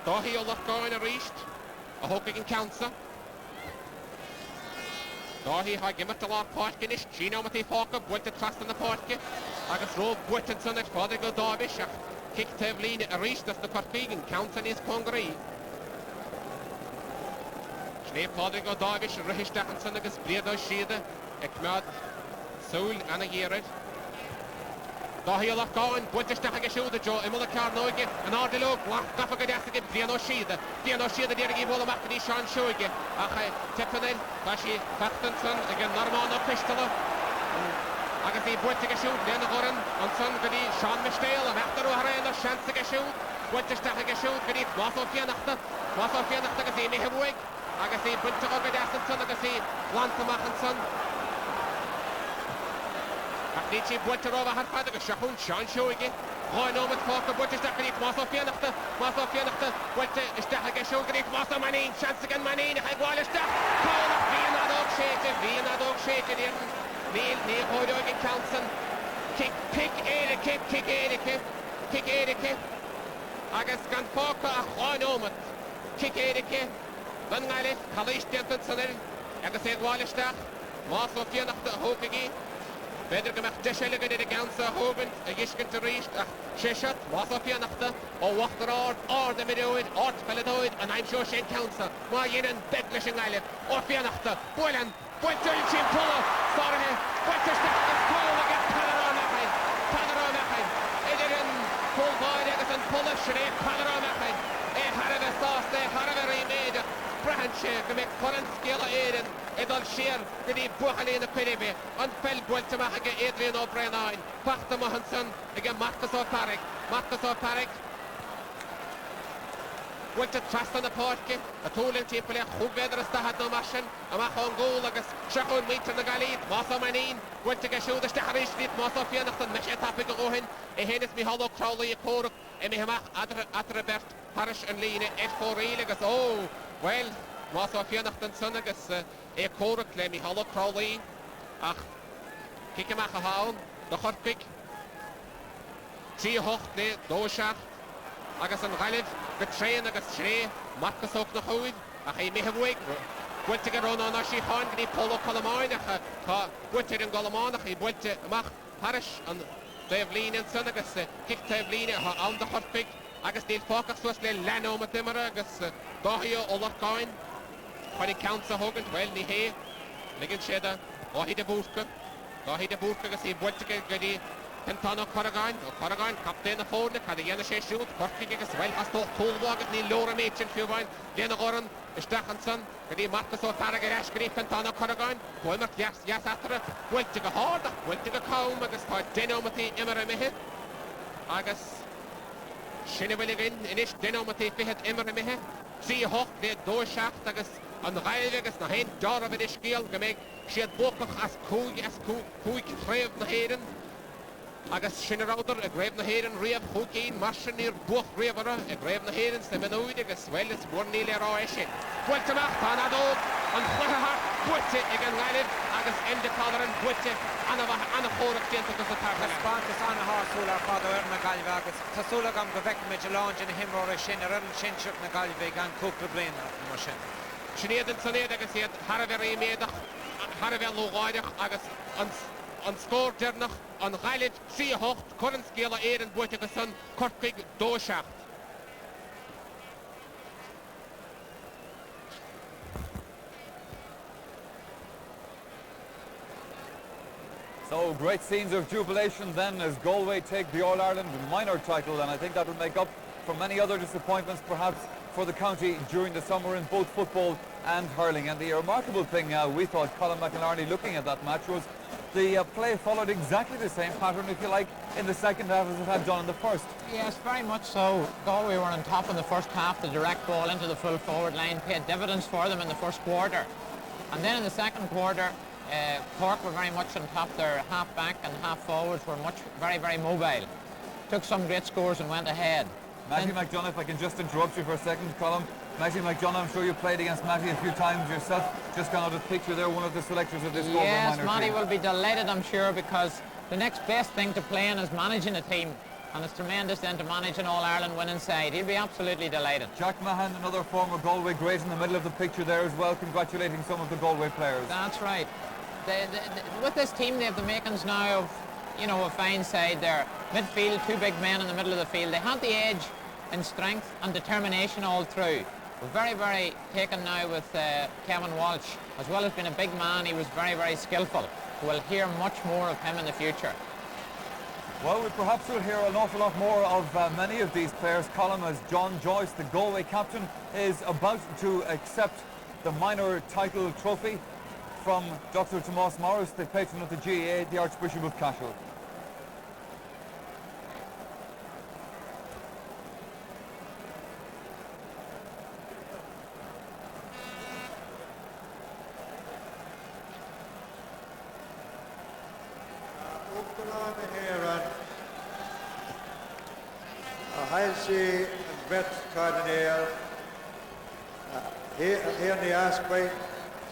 Dahi Olorcoin a reached. A Hokigan counter. Dahi ha gimmet the Lord Parkinish. Chino Mati Falker, Built trust in the Parky. Agus Rob Buittenson at Father go Darvish. Kick Tevlin a reached as the Corpigan counts in his Congree. Schnee Father go Darvish, Rihish Dackenson agus Bledo Shida. Ekmad Soul and a Yerid. Dahi Olorcoin, Buittenson a shoot the Joe, Emil Carnoige, and Ardilog, Gaffagadastic, Diano Shida, Derigi Wolamakani, Sean Shoige, Ache, Teppenel, Tashi, Pattenson, again Normano Pistolo, Agatha Buittenson a shoot, Lena Goran, and Son Gadi, Sean Mishdale, and after O'Hara, Shansic a shoot, Buittenson a shoot, Gadi, Wasofianachta, Gazimi Hewig, Agatha Buntagadasson, Agatha Lantamachanson. Nici Buitterova had father Shahun Sean Shoigi. Roy Nomad Falker Buitters that can Masofianachta, Buitter is that again Shogi, Maso Manin, chance again Manin, Hagwalish that. Call up Vienna dog shaken here. Neil Hoydog Counson. Kick Edike. Agus Gan Falker, Roy Nomad. Kick Edike. Van Nalif, Kalish Denton, Agus Hagwalish that. Masofianachta Hokigi. Better gemacht Deschelle in the ganze Hogan, a Gishkin to reach, Sheshat, Wasofianachta, or Wachterard, or the Midoid, or Peladoid, and I'm sure Shane Council, Mayen and Bedlishing Island, or Fianachta, Boylan, Buitter Jim Polo, Sorry, Buitter Stackers, Polo against Panorama, Edirin, Paul Boyd, Edison, Polo, Shrek, Panorama, a Harada sauce, a Harada remade, Branch, to make current skill Eden. Edal Sheer, Gadi Buhali in the Piribe, and Fell Gueltamahaga, Adrian O'Brien, Pachta Mohanson, again Marcus O'Parrick. Went to trust on the party, a tool in Tipple, who better had no machine, a Mahon goal, like a Shahon meter the Galit, Massa Manin, went to get show the Staharish, Massa Fianach, and Mesha Tapping Ohin, a Hennis Mihalo Crowley, a Cork, and Mihamach, Atrabert, Parish and Lina, Ed for Religas. Oh, well, Massa Fianach and Sonagas. E Cork le Mihalo Crowley ach Kikemach a haun the Horpik Tri hocht le Doshach agus an Galib the train agus Shree Marcus ook na Hoid ach e Mihawig Builte get on Ashi Han Gni Polo Calamine ach Builte in Galaman ach e Builte Mach Parish and Tevlin and Son agus Kik Tevlin on the Horpik agus Dale Focus was le Lano Matimera agus Dahio Olorcoin when he counts a Hogan, well, ni hay, Ligan Sheda, Dahi de Burka, because he went to get Gadi, Pentano Corrigan, Captain the Ford, Cadena She shoot, Corky as well as to Toolwag, ni Laura Machin, Fuvine, Lena Goran, Stachanson, Gadi Marcus O'Farraga, Ashgree, Pentano Corrigan, Wilmer, yes, after went to go hard, went to go calm, Agus Denomati, Emmermehe, Agus Shinawilligan, Inish Denomati, Fihet Emmermehe, See Hawk, the Doshach, Agus. An Reilegus na hen jar of it skill, gemeg, she had Bokach as Koog, Krev na Heden, agus sin ráidir a gréibh na héireann riamh chócín marsin níor buach riamhara a gréibh na héireann sa minúid agus bhfuil is bhór níl rá é sin. Builteach tá na dóg an chluithe buite ag an gaiileh agus indicálar an buite anna chóraach déanta agus a tartha. Spántas anna hásúla ar fád ar na Galway agus tásúla am go bheic méid láin in himróir sin ar an sin seach na Galway gan cúpla bliana mar sin. Snéad an sanéad agus iad Harabh méadach, Harabh lógáideach agus an scór dearnach an gaiileh 3-8 churann scéala éan buite agus san Corcaigh 2-7. So great scenes of jubilation then as Galway take the All-Ireland minor title, and I think that will make up for many other disappointments perhaps for the county during the summer in both football and hurling. And the remarkable thing we thought, Colin McInerney, looking at that match, was the play followed exactly the same pattern, if you like, in the second half as it had done in the first. Yes, very much so. Galway were on top in the first half. The direct ball into the full forward line paid dividends for them in the first quarter. And then in the second quarter, Cork were very much on top. Their half back and half forwards were very, very mobile. Took some great scores and went ahead. Matty McDonough, if I can just interrupt you for a second, Colin. Matty McDonough, I'm sure you played against Matty a few times yourself. Just gone out of the picture there, one of the selectors of this Galway Yes, minor Matty team. will be delighted, I'm sure, because the next best thing to playing is managing a team. And it's tremendous then to manage an All-Ireland winning side. He'll be absolutely delighted. Jack Mahan, another former Galway great, in the middle of the picture there as well, congratulating some of the Galway players. That's right. With this team, they have the makings now of, a fine side there. Midfield, 2 big men in the middle of the field. They had the edge in strength and determination all through. We're very, very taken now with Kevin Walsh. As well as being a big man, he was very, very skillful. We'll hear much more of him in the future. Well, we perhaps will hear an awful lot more of many of these players, Colin, as John Joyce, the Galway captain, is about to accept the minor title trophy from Dr. Tomás Morris, the patron of the GAA, the Archbishop of Cashel. Heilsi vet Cardinale here in the Askway,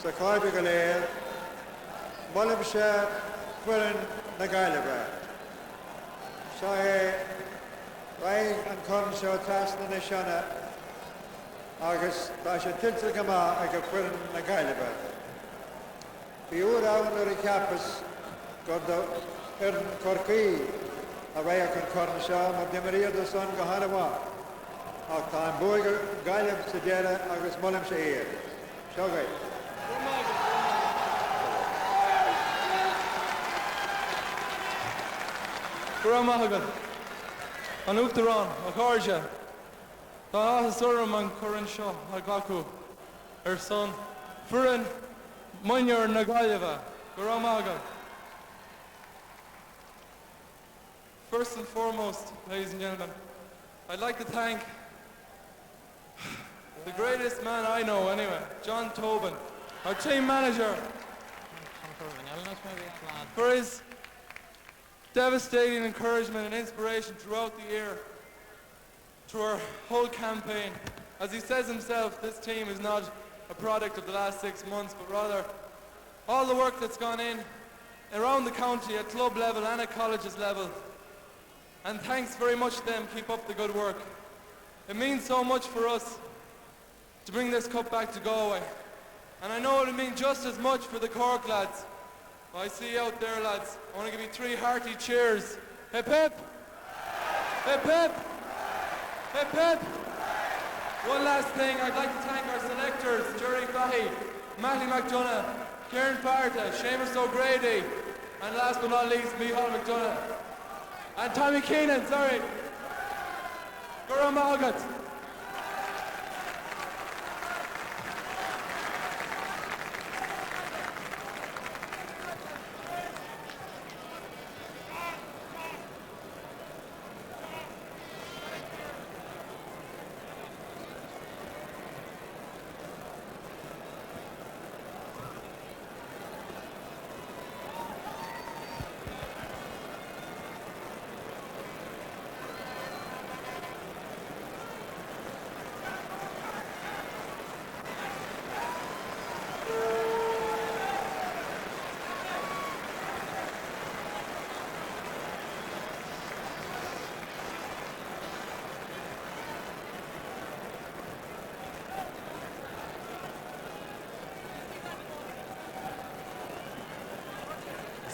so Carby Galea, Mullimshire, Quillen, the Galway. So Ryan and Con show Tasman and Shana, August, Tasha Tilted Gama, I got Quillen, the Galway. The Ura and the Campus got the Erin Corky. A raya can corn shaw, but the Maria the son go hanawa. A time boy Gallup Sedera, August Mullim Shea. Shogay. Gramahagan, an Uteron, a Corja, the Ahasurum and Corin Shaw, a Gaku, her son, Furin, Munyer Nagayeva, Gramahagan. First and foremost, ladies and gentlemen, I'd like to thank the greatest man I know anyway, John Tobin, our team manager, for his devastating encouragement and inspiration throughout the year, through our whole campaign. As he says himself, this team is not a product of the last 6 months, but rather all the work that's gone in around the county at club level and at colleges level. And thanks very much to them. Keep up the good work. It means so much for us to bring this cup back to Galway. And I know it'll mean just as much for the Cork lads. I see you out there, lads. I want to give you 3 hearty cheers. Hip hip! Hip hip! Hip hip! One last thing, I'd like to thank our selectors, Jerry Fahy, Matty McDonough, Kieran Parta, Seamus O'Grady, and last but not least, Micheál McDonough. And Tommy Keenan, sorry. Gura Malgat.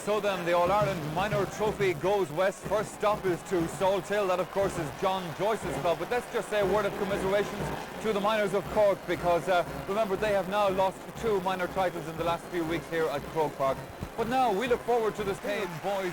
So then, the All-Ireland Minor Trophy goes west. First stop is to Salthill. That, of course, is John Joyce's club. But let's just say a word of commiserations to the Miners of Cork, because remember, they have now lost 2 minor titles in the last few weeks here at Croke Park. But now we look forward to this game, boys.